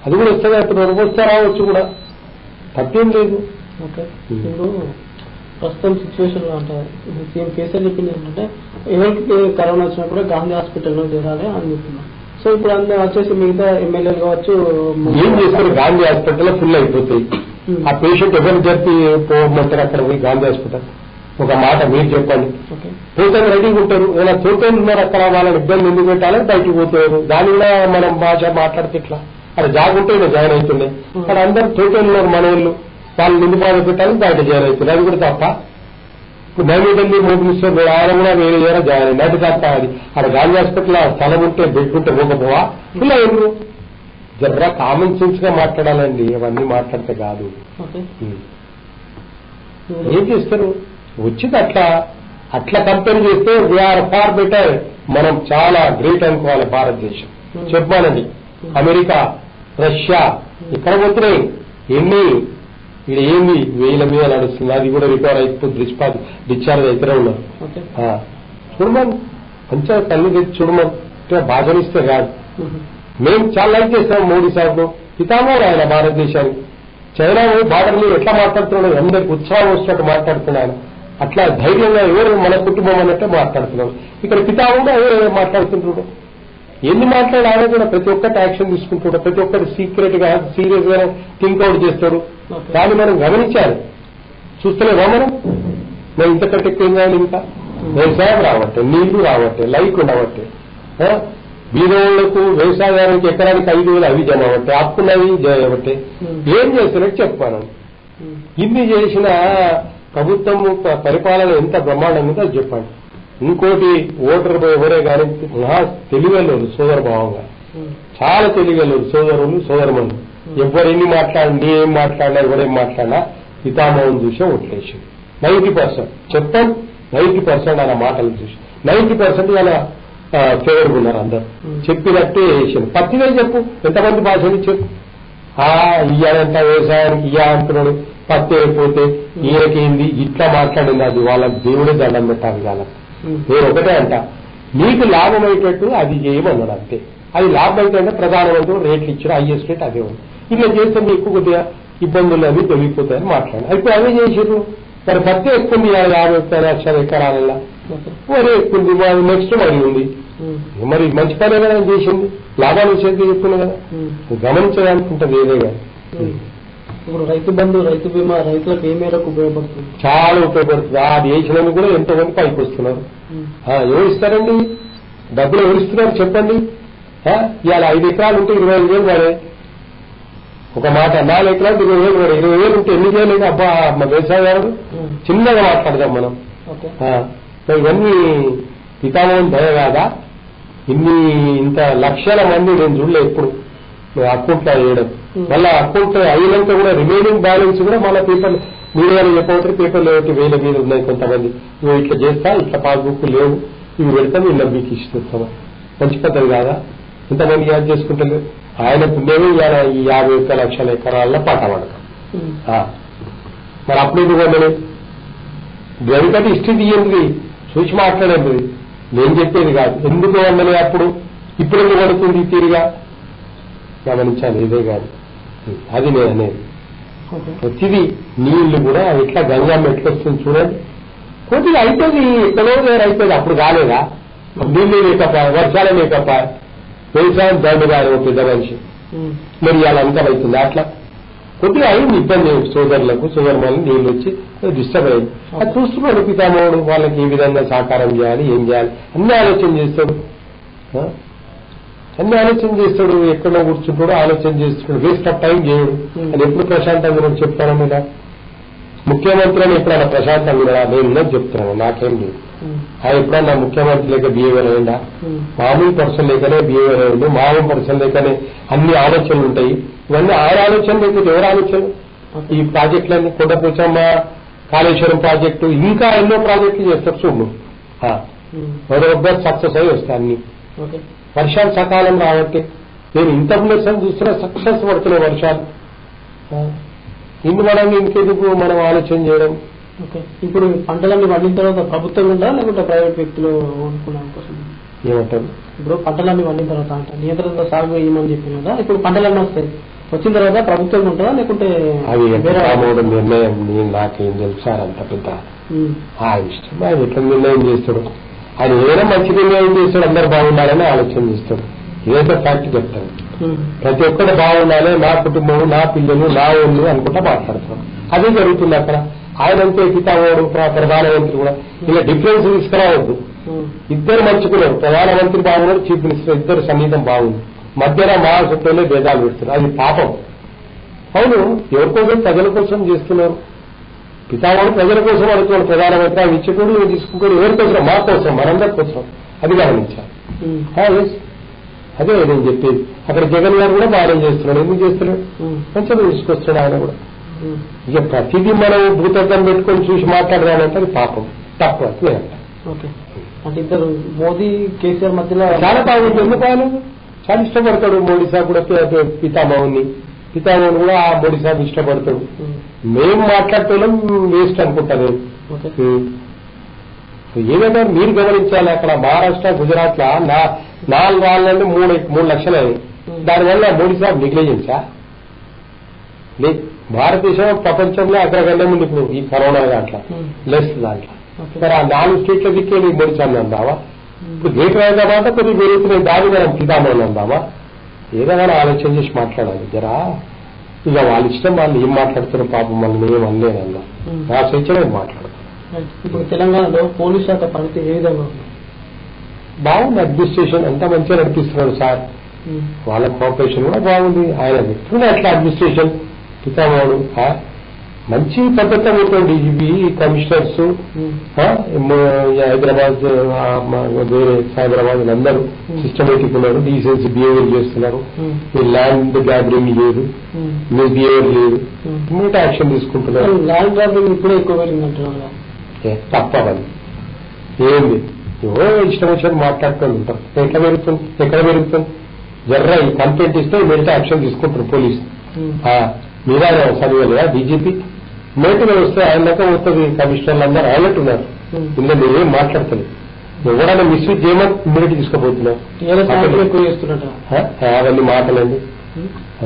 అది కూడా వస్తుంది అంటున్నారు. వస్తే రావచ్చు కూడా, తప్పేం లేదు. ఇప్పుడు ప్రస్తుతం సిచ్యువేషన్ లో అంటే సీఎం కేసీఆర్ చెప్పింది ఏంటంటే ఎవరికి కరోనా వచ్చినా కూడా గాంధీ హాస్పిటల్లో చేరాలి అని చెప్తున్నారు. సో ఇప్పుడు అందరూ వచ్చేసి మిగతా ఎమ్మెల్యేలు కావచ్చు ఏం చేస్తారు? గాంధీ హాస్పిటల్ ఫుల్ అయిపోతాయి. ఆ పేషెంట్ ఎవరు జరిపి పోమంటారు అక్కడ పోయి గాంధీ హాస్పిటల్? ఒక మాట మీరు చెప్పండి. పోతే రెడీగా ఉంటారు. ఏదైనా తోటలు ఉన్నారు అక్కడ, వాళ్ళని ఇబ్బంది ఎందుకు పెట్టాలని బయటకు పోతారు. దాని కూడా మనం భాష మాట్లాడితే ఇట్లా అక్కడ జాగుంటే జాయిన్ అవుతుండే. అక్కడ అందరూ తోటలు ఉన్నారు మన వాళ్ళు, వాళ్ళు నిండు బాధ పెట్టాలని బయట జాయిన్ అవుతుంది. అది కూడా తప్ప. ఇప్పుడు నైవేద్యం మోపిస్తారు, ఆయన కూడా వేరే వేరే జాయిన్ అయింది. అది తప్ప. అది అక్కడ గాంధీ హాస్పిటల్ స్థలం ఉంటే పెట్టుకుంటే పోకపోవా? ఇలా ఎందుకు జర్రా కామన్ సెన్స్ గా మాట్లాడాలండి. అవన్నీ మాట్లాడితే కాదు. ఏం చేస్తారు? వచ్చింది అట్లా కంపేర్ చేస్తే వీఆర్ ఫార్ బెటర్. మనం చాలా గ్రేట్ అనుకోవాలి భారతదేశం. చెప్పానండి, అమెరికా, రష్యా ఇక్కడ పోతున్నాయి ఎన్ని, ఇక్కడ ఏంది 1000 మీద నడుస్తుంది. అది కూడా రికవర్ అయిపోతుంది, డిశ్చార్జ్ అయితేనే ఉన్నారు. చూడమని మంచిగా తల్లి తెచ్చి చూడమని బాధనిస్తే కాదు. మేము చాలా లైక్ చేస్తాం మోడీ సార్ను, పితామహుడు ఆయన భారతదేశానికి. చైనా బార్డర్లు ఎట్లా మాట్లాడుతున్నాడు, అందరికి ఉత్సాహం వచ్చినట్టు మాట్లాడుతున్నాను. అట్లా ధైర్యంగా ఎవరు మన కుటుంబం అన్నట్టే మాట్లాడుతున్నాడు. ఇక్కడ పితామహుడు ఎవరు మాట్లాడుతుంటాడు, ఎన్ని మాట్లాడి ఆయన కూడా ప్రతి ఒక్కటి యాక్షన్ తీసుకుంటాడు. ప్రతి ఒక్కటి సీక్రెట్ గా సీరియస్ గా థింక్అవుట్ చేస్తాడు. దాన్ని మనం గమనించాలి. చూస్తలేవా మనం ఇంతకంటే ఎక్కువ చేయాలి? ఇంకా వ్యవసాయం రావట్టే, నీళ్లు రావట్టే, లైట్ ఉండవట్టే, బీదోళ్లకు వ్యవసాయానికి ఎకరానికి 5,000 అవి జమ అవట్టే, అప్పున్నవి చేయబట్టే. ఏం చేస్తున్నట్టు చెప్పాను. ఇన్ని చేసిన ప్రభుత్వము పరిపాలన ఎంత బ్రహ్మాండంగా అది చెప్పండి. ఇంకోటి ఓటర్ ఎవరే కానీ మహా తెలివెళ్ళరు సోదరభావంగా, చాలా తెలివెళ్ళరు సోదరులు సోదరమణులు. ఎవరెన్ని మాట్లాడి ఏం మాట్లాడినా ఎవరేం మాట్లాడినా పితామహుని చూసే ఓట్లేసింది. 90% చెప్పండి, 90% అలా మాటలు చూసి 90% అలా ఫేవర్గా ఉన్నారు. అందరు చెప్పినట్టే వేసింది. పత్తిగా చెప్పు, ఎంతమంది భాషలు చెప్పు. ఇయ్యాలంట వ్యవసాయానికి ఇయ్యా అంటున్నాడు, పత్తి అయిపోతే ఈయనకేంది ఇట్లా మాట్లాడింది. అది వాళ్ళకి దేవుడే దండం పెట్టాలి. వాళ్ళకి నేను ఒకటే అంట, మీకు లాభం అయ్యేటట్టు అది చేయమన్నాడు అంతే. అది లాభం అయితే ప్రధానమంత్రి రేట్లు ఇచ్చారు, హైయెస్ట్ రేట్ అదే ఉంది. ఇట్లా చేస్తే మీకు కొద్దిగా ఇబ్బందులు అవి తొలగిపోతాయని మాట్లాడారు. అయితే అవే చేసారు. మరి పత్తి ఎక్కుంది 50 లక్షల ఎకరాలలో, వరి ఎక్కుంది, నెక్స్ట్ వరి ఉంది. మరి మంచి పని కదా చేసింది, లాభాలు వచ్చేది చెప్తున్నా కదా. గమనించడానుకుంటుంది ఏదే కానీ. ఇప్పుడు రైతు బంధు, రైతు బీమా రైతులకు ఏ మేరకు ఉపయోగపడుతుంది? చాలా ఉపయోగపడుతుంది. అది వేసినందుకు కూడా ఎంతో మంది పైకి వస్తున్నారు. ఎవరు ఇస్తారండి డబ్బులు? ఎవరు ఇస్తున్నారు చెప్పండి? ఇవాళ 5 ఎకరాలు ఉంటే 25,000 పడే, ఒక మాట 4 ఎకరాలు 20,000 ఉంటే ఎన్ని చేయలేదు అబ్బా మా వ్యవసాయదారుడు చిన్నగా మాట్లాడదాం మనం. ఇవన్నీ పితామహుని దయ కాదా? ఇంత లక్షల మంది నేను చూడలే ఎప్పుడు అకౌంట్లో వేయడం. మళ్ళీ అకౌంట్ అయినాక కూడా రిమైనింగ్ బ్యాలెన్స్ కూడా మళ్ళీ పేపర్ మీడియాలో చెప్పబోతే పేపర్లు ఏమిటి 1000 మీద ఉన్నాయి కొంతమంది. నువ్వు ఇట్లా చేస్తా ఇట్లా పాస్బుక్ లేవు ఇవి పెడతాం ఇలా మీకు ఇస్తాము. మంచి పద్ధతి కాదా? ఇంతమంది యాడ్ చేసుకుంటారు. ఆయన పుణ్యమే ఈ 50 లక్షల ఎకరాల్లో పాట పడతాం. మరి అప్పుడు ఎందుకంటే గవికటి ఇష్టి తీయండి చూసి మాట్లాడేది నేను చెప్పేది కాదు. ఎందుకు వందలే అప్పుడు ఇప్పుడు ఎందుకు పడుతుంది తీరుగా గమనించాలి. ఇదే కాదు అది నేను అనేది. ప్రతిదీ నీళ్లు కూడా ఎట్లా గంగమ్మ ఎట్లొస్తుంది చూడండి. కొద్దిగా అయిపోయింది ఎక్కడో అయిపోయింది. అప్పుడు కాలేదా? నీళ్ళు లేకపోయా వర్షాలు లేకపోయా వ్యవసాయం దండుగా పెద్ద మనిషి మరి ఇలా అంతా అవుతుంది. అట్లా కొద్దిగా అయింది ఇబ్బంది సోదరులకు సోదరులను నీళ్ళు వచ్చి డిస్టర్బ్ అయింది. అది చూస్తున్నాడు పితామహుడు వాళ్ళకి ఏ విధంగా సహకారం చేయాలి ఏం చేయాలి అన్ని ఆలోచన చేస్తాడు. అన్ని ఆలోచన చేస్తాడు. ఎక్కడో కూర్చుంటాడు ఆలోచన చేస్తున్నాడు. వేస్ట్ ఆఫ్ టైం చేయడు. అది ఎప్పుడు ప్రశాంతంగా కూడా చెప్తాను మీద ముఖ్యమంత్రి అని ఎప్పుడైనా ప్రశాంతంగా కూడా నేను చెప్తున్నాను నాకేం లేదు. ఆయన ఎప్పుడన్నా ముఖ్యమంత్రి లేక బిహేవియర్ అయిందా? మామూలు పర్సన్ లేకనే బిహేవియర్ అయింది. మామూలు పర్సన్ లేకనే అన్ని ఆలోచనలు ఉంటాయి. ఇవన్నీ ఆయన ఆలోచన లేకపోతే ఎవరు ఆలోచనలు? ఈ ప్రాజెక్టులన్నీ కొండపోచమ్మ కాళేశ్వరం ప్రాజెక్టు ఇంకా ఎన్నో ప్రాజెక్టులు చేస్తారు చూడు. ఒక్కొక్క సక్సెస్ అయి వస్తాయి అన్ని. వర్షాలు సకాలం రావట్టే నేను ఇంతకుముందు చూస్తున్నా సక్సెస్ పడుతున్నాయి వర్షాలు. ఇన్ని మనం ఇంకెందుకు మనం ఆలోచన చేయడం? ఇప్పుడు పంటలన్నీ పండిన తర్వాత ప్రభుత్వం ఉందా లేకుంటే ప్రైవేట్ వ్యక్తులు అనుకున్నాం కోసం ఏమంటారు? ఇప్పుడు పంటలన్నీ పండిన తర్వాత అంట నియంత్రణ సాగు వేయమని చెప్పిన కదా. ఇప్పుడు పంటలన్నీ వస్తాయి వచ్చిన తర్వాత ప్రభుత్వం ఉంటుందా లేకుంటే అది నిర్ణయం నాకేం తెలుసారు అంత పెద్ద ఆ ఇష్టం. ఆయన ఎట్లా నిర్ణయం చేస్తాడు? ఆయన ఏదైనా మంచి నిర్ణయం చేస్తాడు. అందరు బాగుండాలని ఆలోచన చేస్తాడు. ఇదైతే ఫ్యాక్ట్ చెప్తాడు. ప్రతి ఒక్కరు బాగుండాలి నా కుటుంబం నా పిల్లలు నా ఊళ్ళు అనుకుంటా మాట్లాడతాడు. అదే జరుగుతుంది అక్కడ. ఆయనంతే పితామహుడు ప్రధానమంత్రి కూడా ఇలా డిఫరెన్స్ తీసుకురావద్దు. ఇద్దరు మంచుకున్నారు. ప్రధానమంత్రి బాగున్నాడు చీఫ్ మినిస్టర్ ఇద్దరు సన్నిహితం బాగుంది. మధ్యలో మా చుట్టూనే భేదాలు పెడుతున్నారు. అది పాపం. అవును ఎవరి కోసం ప్రజల కోసం చేస్తున్నారు. పితామహుడు ప్రజల కోసం అనుకున్నాడు ప్రధానమంత్రి. ఆయన ఇచ్చేటోడు తీసుకుంటాడు ఎవరి కోసం? మా కోసం మనందరి కోసం. అది గమనించాలి. అదే నేను చెప్పేది. అక్కడ జగన్ గారు కూడా బాగానే చేస్తున్నాడు. ఎందుకు చేస్తున్నాడు? మంచిగా తీసుకొస్తున్నాడు ఆయన కూడా. ఇక ప్రతిదీ మనం భూతత్వం పెట్టుకొని చూసి మాట్లాడదామంటే అది పాపం తక్కువ. అంటే ఇద్దరు మోదీ కేసీఆర్ మధ్యలో చాలా బాగుంది. ఎందుకు బాగాలేదు? చాలా ఇష్టపడతాడు మోడీ సాబ్ కూడా పితామహుని కూడా ఆ మోడీ సాబ్ ఇష్టపడతాడు. మేము మాట్లాడుతున్నాం వేస్ట్ అనుకుంటాను. ఏదైనా మీరు గమనించాలి. అక్కడ మహారాష్ట్ర గుజరాత్ లో 4 వాళ్ళని 3 లక్షలు అయ్యాయి. దానివల్ల మోడీ సాబ్ నెగ్లిజెన్సా? లేదు. భారతదేశం ప్రపంచంలో అగ్రగణ్యం ఉంది ఇప్పుడు ఈ కరోనా దాంట్లో లెస్ దాంట్లో. మరి ఆ 4 స్టేట్ల దిక్కే మోడీ సాబ్ అందావా? ఇప్పుడు గ్రేటర్ హైదరాబాద్ కొద్దిగా పెరుగుతున్నాయి దాని మనం పితామహుని అందామా? ఏదైనా ఆలోచన చేసి మాట్లాడాలి జరా. ఇక వాళ్ళ ఇష్టం వాళ్ళు ఏం మాట్లాడుతున్నారు పాపం మళ్ళీ ఏం అనలేదు అన్నా నా స్వేచ్ఛగా మాట్లాడతారు. ఇప్పుడు తెలంగాణలో పోలీస్ శాఖ పరిస్థితి ఏ విధంగా ఉంది? బాగుంది. అడ్మినిస్ట్రేషన్ అంతా మంచిగా నడిపిస్తున్నాడు సార్. వాళ్ళ కోఆపరేషన్ కూడా బాగుంది. ఆయన వ్యక్తులు అట్లా అడ్మినిస్ట్రేషన్ పితామహుడు మంచి పద్ధతిగా ఉంటుంది. డీజీపీ కమిషనర్స్ హైదరాబాద్ వేరే హైదరాబాద్ అందరూ సిస్టమేటిక్ ఉన్నారు. డీసెన్సీ బిహేవియర్ చేస్తున్నారు. ల్యాండ్ గ్యాదరింగ్ లేదు, మీ బిహేవియర్ లేదు, ఇమ్మీడియట్ యాక్షన్ తీసుకుంటున్నారు. ల్యాండ్ గ్యాదరింగ్ ఇప్పుడే ఎక్కువ పెరిగిందంటున్నారు. తప్పవని ఏంది ఏవో ఇష్టం వచ్చినట్టు మాట్లాడుతూ ఉంటారు. ఎక్కడ పెరుగుతుంది జర్రా ఈ కంప్లైంట్ ఇస్తే ఇమ్మీడియట్ యాక్షన్ తీసుకుంటారు పోలీసు. మీరా చదివలేదా డీజీపీ మేటుగా వస్తే ఆయన దాకా వస్తుంది. కమిషనర్లు అందరూ ఆయనట్టు ఉన్నారు. ఇందులో మీరు ఏం మాట్లాడతలేదు. ఎవరైనా మిస్యూజ్ చేయమని ఇమ్మీడియట్ తీసుకుపోతున్నారు. అవన్నీ మాటలండి.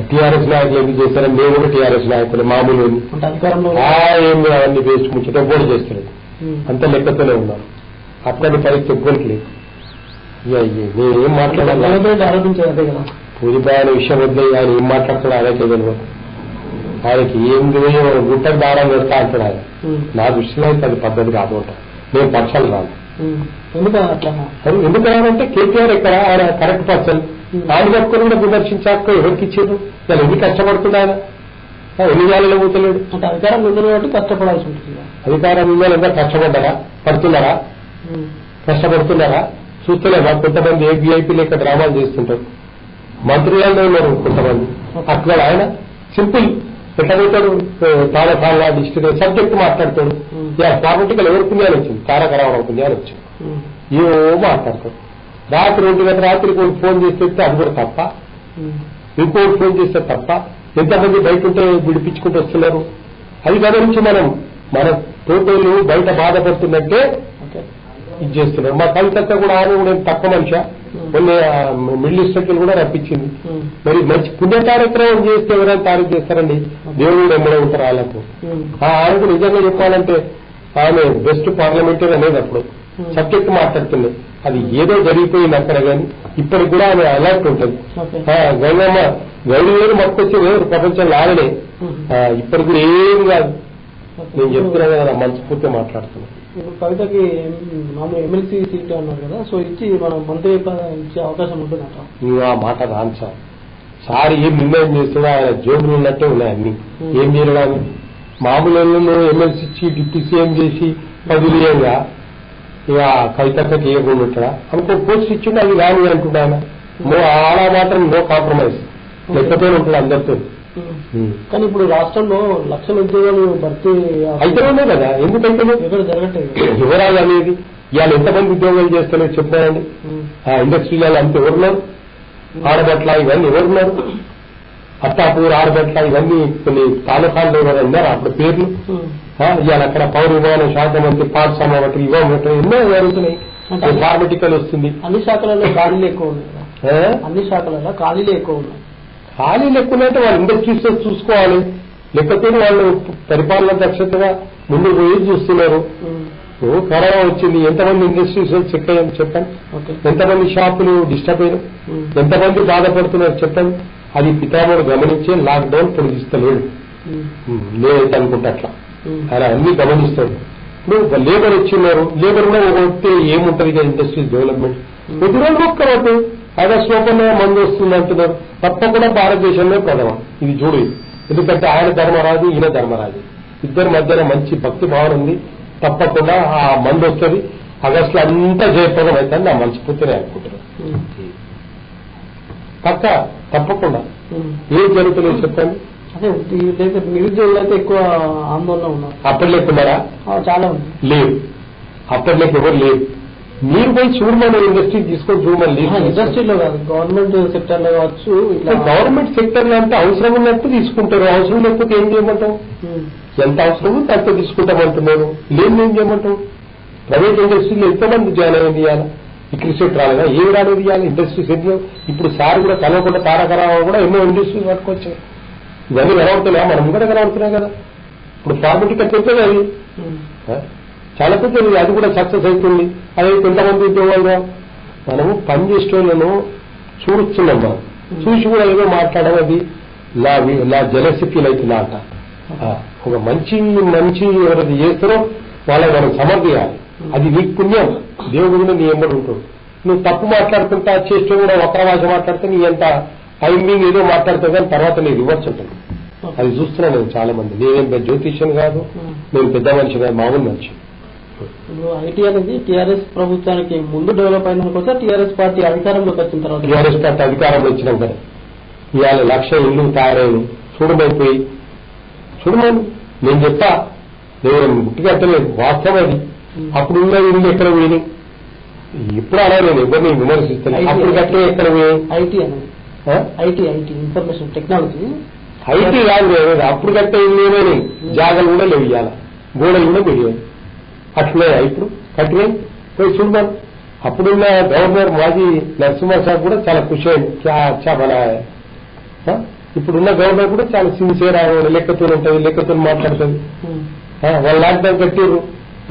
టీఆర్ఎస్ నాయకులు ఎందుకు చేస్తారని మేము కూడా టీఆర్ఎస్ నాయకులు మామూలు ఏం అవన్నీ వేస్ట్ ముచ్చట కూడా చేస్తున్నారు. అంత లెక్కతోనే ఉన్నారు. అప్పటి పరిస్థితి ఎవ్వరికి లేదు. నేనేం మాట్లాడాలి? ఆరోపించారు కదా పూజిబాయన విషయం వద్ద ఆయన ఏం మాట్లాడుతున్నాడు ఆయనకే తెలియదు. ఆయనకి ఏం గుట్టకు దారం పెడతా అంటాడు ఆయన. నా దృష్టిలో అయితే అది పద్ధతి కాదు అంట. నేను పర్సన్ రాను. ఎందుకంటే కేటీఆర్ ఇక్కడ ఆయన కరెక్ట్ పర్సన్. ఆయన పట్టుకొని కూడా విమర్శించాక ఎవరికి ఇచ్చారు? వాళ్ళు ఎన్ని కష్టపడుతుంది ఆయన, ఎన్ని వేలలో పోతలేడు. అంటే అధికారం ఉంది కాబట్టి కష్టపడాల్సి ఉంటుంది. అధికారం ఉందా? కష్టపడ్డారా? పడుతున్నారా? కష్టపడుతున్నారా? చూస్తలేమా? కొంతమంది ఏబీఐపీ లేక డ్రామాలు చేస్తుంటారు, మంత్రులలో ఉన్నారు కొంతమంది. అట్లా ఆయన సింపుల్ ఎట్లా పోతాడు, తాళ డిస్ట్రిక్ట్ సబ్జెక్ట్ మాట్లాడతాడు. పొలిటికల్ ఎవరు పుణ్యాలు వచ్చింది? తారక రామారావు పుణ్యాలు వచ్చింది. ఏవో మాట్లాడతాడు. రాత్రి 1 గంట రాత్రికి ఫోన్ చేస్తే అది కూడా తప్ప, ఇంకోటి ఫోన్ చేస్తే తప్ప. ఎంతమంది బయట ఉంటే విడిపించుకుంటూ వస్తున్నారు. అది గమనించి మన తోటలు బయట బాధపడుతున్నట్టే ఇది చేస్తున్నారు. మా కవితక్క కూడా ఆమె కూడా తక్కువ మనిషి, కొన్ని మిడిల్ ఈస్ట్ కూడా రప్పించింది. మరి మంచి పుణ్య కార్యక్రమం చేస్తే ఎవరైనా తారీఖు చేస్తారండి, దేవుడు ఎమ్మడే ఉంటారు వాళ్ళకు. ఆమెకు నిజంగా చెప్పాలంటే ఆమె బెస్ట్ పార్లమెంటరీ అనేది అప్పుడు సబ్జెక్ట్ మాట్లాడుతుంది. అది ఏదో జరిగిపోయింది అక్కడ, కానీ ఇప్పటికి కూడా ఆమె అలర్ట్ ఉంటుంది. గంగమ్మ గౌరీ వేరు మొక్కొచ్చి వేరు ప్రపంచంలో ఆగలే, ఇప్పటికి కూడా ఏం కాదు. నేను చెప్తున్నా కదా, మనస్ఫూర్తిగా మాట్లాడుతున్నాను. ఇప్పుడు కవితకి మామూలు ఎమ్మెల్సీ సీట్ అన్నారు కదా, సో ఇచ్చి మనం మంత్రి ఇచ్చే అవకాశం ఉంటుందంట. ఆ మాట రాను సార్. సార్ ఏం నిర్ణయం చేస్తున్నా ఆయన జోబులు ఉన్నట్టే ఉన్నాయి అన్ని. ఏం చేయడానికి మామూలు ఎమ్మెల్సీ ఇచ్చి డిప్యూటీ సీఎం చేసి పదులేయంగా ఇక కవితకి ఏకుండా ఉంటాడా? అనుకో పోస్ట్ ఇచ్చిండు, అది రాని అంటుండే ఆయన. ఆడ మాత్రం నో కాంప్రమైజ్, లేకపోతే ఉంటుంది అందరితో. కానీ ఇప్పుడు రాష్ట్రంలో లక్షల ఉద్యోగాలు భర్తీ అయితే ఉన్నాయి కదా, ఎందుకంటే ఎక్కడ జరగట్లేదు. వివరాలు అనేది ఇవాళ ఎంతమంది ఉద్యోగాలు చేస్తారో చెప్పారండి. ఇండస్ట్రీలలో అంత ఎవరున్నారు? ఆడబట్ల ఇవన్నీ ఎవరున్నారు? అత్తాపూర్, ఆడబట్ల ఇవన్నీ కొన్ని తాలూకాల్లో ఎవరు అన్నారు అప్పుడు పేర్లు. ఇవాళ అక్కడ పౌర విమాన శాఖ మంత్రి, పాఠశాల మంత్రి, ఇవ్వమంటారు, ఎన్నో జరుగుతున్నాయి. ఫార్మటికల్ వస్తుంది. అన్ని శాఖలలో ఖాళీలు ఎక్కువ ఉన్నాయి. అన్ని శాఖలలో ఖాళీలు ఎక్కువ ఉన్నాయి. ఖాళీలు ఎక్కువైతే వాళ్ళు ఇండస్ట్రీస్ చూసుకోవాలి, లేకపోతే వాళ్ళు పరిపాలన దక్షతగా ముందు పోయి చూస్తున్నారు. కరోనా వచ్చింది, ఎంతమంది ఇండస్ట్రీస్ చెక్ అయ్యాను చెప్పండి, ఎంతమంది షాపులు డిస్టర్బ్ అయినా, ఎంతమంది బాధపడుతున్నారు చెప్పండి. అది పితామహుడు గమనించే లాక్డౌన్ పొడిగిస్తలేడు, నేనైతే అనుకుంటా అట్లా. ఆయన అన్ని గమనిస్తాడు. ఇప్పుడు లేబర్ వచ్చిన్నారు, లేబర్ కూడా వస్తే ఏముంటది కదా ఇండస్ట్రీస్ డెవలప్మెంట్. కొద్ది రోజులు ఒక్కరోజు ఆగస్టు లోపలనే మందు వస్తుంది అంటున్నారు. తప్పకుండా భారతదేశంలో ప్రథమం ఇది చూడు. ఎందుకంటే ఆయన ధర్మరాజు, ఈయన ధర్మరాజు, ఇద్దరి మధ్యన మంచి భక్తి భావన ఉంది. తప్పకుండా ఆ మందు వస్తుంది. ఆగస్టులో అంతా జయప్రదం అవుతుంది నా మనస్ఫూర్తిని అనుకుంటున్నాను. పక్క తప్పకుండా ఏం జరుగుతుంది చెప్పండి. అదే నిరుద్యోగులు అయితే ఎక్కువ ఆందోళన ఉన్నారు. అప్పటి లేకున్నారా? చాలా ఉంది. లేవు, అప్పటి లేక ఎవరు లేవు. మీరు పోయి చూడమని ఇండస్ట్రీ తీసుకొని చూడమని. ఇండస్ట్రీలో కాదు, గవర్నమెంట్ సెక్టర్ లో కావచ్చు. గవర్నమెంట్ సెక్టర్ లో అంటే అవసరం ఉన్నట్టు తీసుకుంటారు, అవసరం లేకపోతే ఏం చేయమంటాం? ఎంత అవసరం ఉంటే అంత తీసుకుంటామంటున్నారు. లేదు ఏం చేయమంటాం? ప్రైవేట్ ఇండస్ట్రీలో ఎంతమంది జాయిన్ అయ్యింది ఇవాళ? క్రికెట్ రాలేదా? ఏమి రాలేదు ఇవాళ ఇండస్ట్రీస్ ఎన్నో. ఇప్పుడు సార్ కూడా కలవకుండా తారక రామారావు కూడా ఎన్నో ఇండస్ట్రీస్ పట్టుకొచ్చాయి. ఇవన్నీ కనబడుతున్నాయా? మనం కూడా కనబడుతున్నాయి కదా. ఇప్పుడు ఫార్మటికల్ పెద్దది అది, చాలా పెద్దది, అది కూడా సక్సెస్ అవుతుంది. అదే కొంతమంది ఉద్యోగాలుగా మనము పనిచేసేవాళ్ళను చూస్తున్నాం. మనం చూసి కూడా ఏదో మాట్లాడడం అది నా జలసి ఫీల్ అవుతుంది అంట. ఒక మంచి ఎవరైతే చేస్తారో వాళ్ళకి మనం సమర్థియాలి. అది నీకు పుణ్యం, దేవుడు కూడా నీ ఎంబడి ఉంటాడు. నువ్వు తప్పు మాట్లాడుతుంటా చేస్తే కూడా వక్ర భాష మాట్లాడితే నీ ఎంత టైమింగ్ ఏదో మాట్లాడుతావు, కానీ తర్వాత నీ రివర్స్ ఉంటుంది. అది చూస్తున్నాను నేను చాలా మంది. నేనేం జ్యోతిష్యం కాదు, నేను పెద్ద మనిషి కాదు, మామూలు మనిషి. ఇప్పుడు ఐటీ అనేది టీఆర్ఎస్ ప్రభుత్వానికి ముందు డెవలప్ అయిన కోసం టీఆర్ఎస్ పార్టీ అధికారంలోకి వచ్చిన తర్వాత, టీఆర్ఎస్ పార్టీ అధికారంలో వచ్చినాక ఇవాళ 1,00,000 ఇల్లు తయారైన చూడమైపోయి చూడమని నేను చెప్తా. నేను గుట్టిగా తెలియదు, వాస్తవం అది. అప్పుడున్న ఇల్లు ఎక్కడ పోయినాయి? ఇప్పుడు అలా నేను ఎవరిని విమర్శిస్తాను. అప్పుడు కట్టే ఎక్కడ పోయి ఐటీ అనేది ఐటీ ఇన్ఫర్మేషన్ టెక్నాలజీ ఐటీ కాదు. అప్పుడు కట్టే ఇల్లు ఏమైనా జాగాలు కూడా లేవు, ఇవాళ గోడలు కూడా పెరిగాయి. అట్లే ఇప్పుడు కట్టినాయి పోయి చూడమని. అప్పుడున్న గవర్నర్ మాజీ నరసింహసాబ్ కూడా చాలా ఖుషి అయింది. ఇప్పుడున్న గవర్నర్ కూడా చాలా సిన్సియర్ ఆయన, లెక్కతో ఉంటుంది, లెక్కతో మాట్లాడుతుంది. వాళ్ళు లాక్డౌన్ కట్టారు,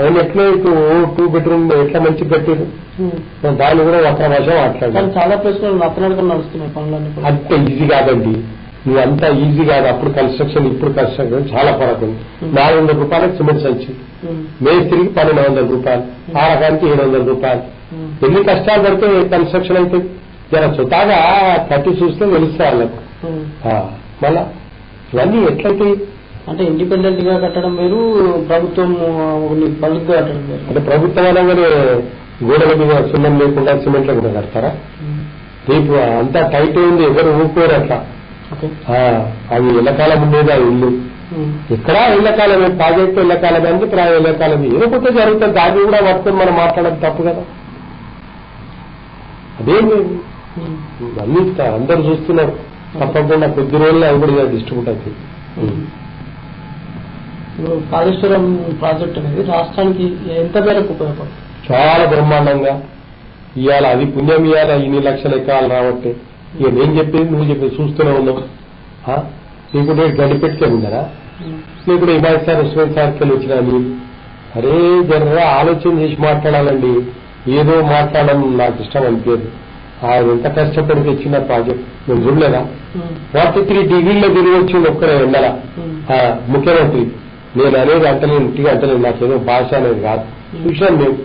ఆయన ఎట్లా ఇప్పుడు 2 bedroom ఎట్లా మంచి కట్టారు, దాన్ని కూడా ఒక్క భాష మాట్లాడారు. చాలా ప్రశ్నలు నత్తనడుకుని నడుస్తున్నాయి పనులన్నీ. అంత ఈజీ కాదండి, నువ్వు అంతా ఈజీ కాదు. అప్పుడు కన్స్ట్రక్షన్ ఇప్పుడు కన్స్ట్రక్షన్ చాలా ఫరక్ ఉంది. 400 రూపాయలకు సిమెంట్ సంచి, మేస్త్రికి 1,200 రూపాయలు, ఆ రకానికి 700 రూపాయలు. ఎన్ని కష్టాలు పడితే కన్స్ట్రక్షన్ అయితే జర స్వతహాగా కట్టి చూస్తే తెలుస్తా వాళ్ళకు. మళ్ళా ఇవన్నీ ఎట్లయితే అంటే ఇండిపెండెంట్ గా కట్టడం వేరు, ప్రభుత్వం బల్క్ గా కట్టడం వేరు. అంటే ప్రభుత్వం అనగానే గోడల మీద సున్నం లేకుండా సిమెంట్ కూడా కడతారా? రేపు అంతా టైట్ అయింది, ఎవరు ఊరుకోరు అట్లా. అది ఎల్లకాలం ఉండేది ఆ ఇల్లు. ఎక్కడా ఎల్లకాలం ప్రాజెక్టు ఎల్లకాలం అంటే ఎల్లకాలం ఏదో కొత్త జరుగుతుంది, దాన్ని కూడా పట్టుకొని మనం మాట్లాడడం తప్పు కదా. అదేమి అన్ని అందరూ చూస్తున్నారు, తప్పకుండా కొద్ది రోజుల్లో అవి కూడా డిస్ట్రిబ్యూట్ అవుతుంది. కాళేశ్వరం ప్రాజెక్ట్ అనేది రాష్ట్రానికి ఎంత మేరకు ఉపయోగపడుతుంది? చాలా బ్రహ్మాండంగా. ఇవాళ అది పుణ్యం, ఇవాళ ఇన్ని లక్షల ఎకరాలు రావట్టే. ఇక నేను చెప్పేది నువ్వు చెప్పేది చూస్తూనే ఉన్నావు. నీకు గడిపెట్టుకే ఉందరా? నీకు హిమాయత్ సార్ ఉస్మాన్ సార్కి వచ్చినా నీళ్ళు అరే జనరల్గా ఆలోచన చేసి మాట్లాడాలండి. ఏదో మాట్లాడడం నాకు ఇష్టం అనిపించదు. ఆయన ఎంత కష్టపడి తెచ్చిన ప్రాజెక్ట్ నేను చూడలేదా? 43 డిగ్రీల్లో తిరిగి వచ్చింది ఒక్కరే ఎండల ముఖ్యమంత్రి. నేను అనేది అంటలేను, ఇంటికి అంటలేను, నాకేదో భాష అనేది కాదు, చూశాను నేను.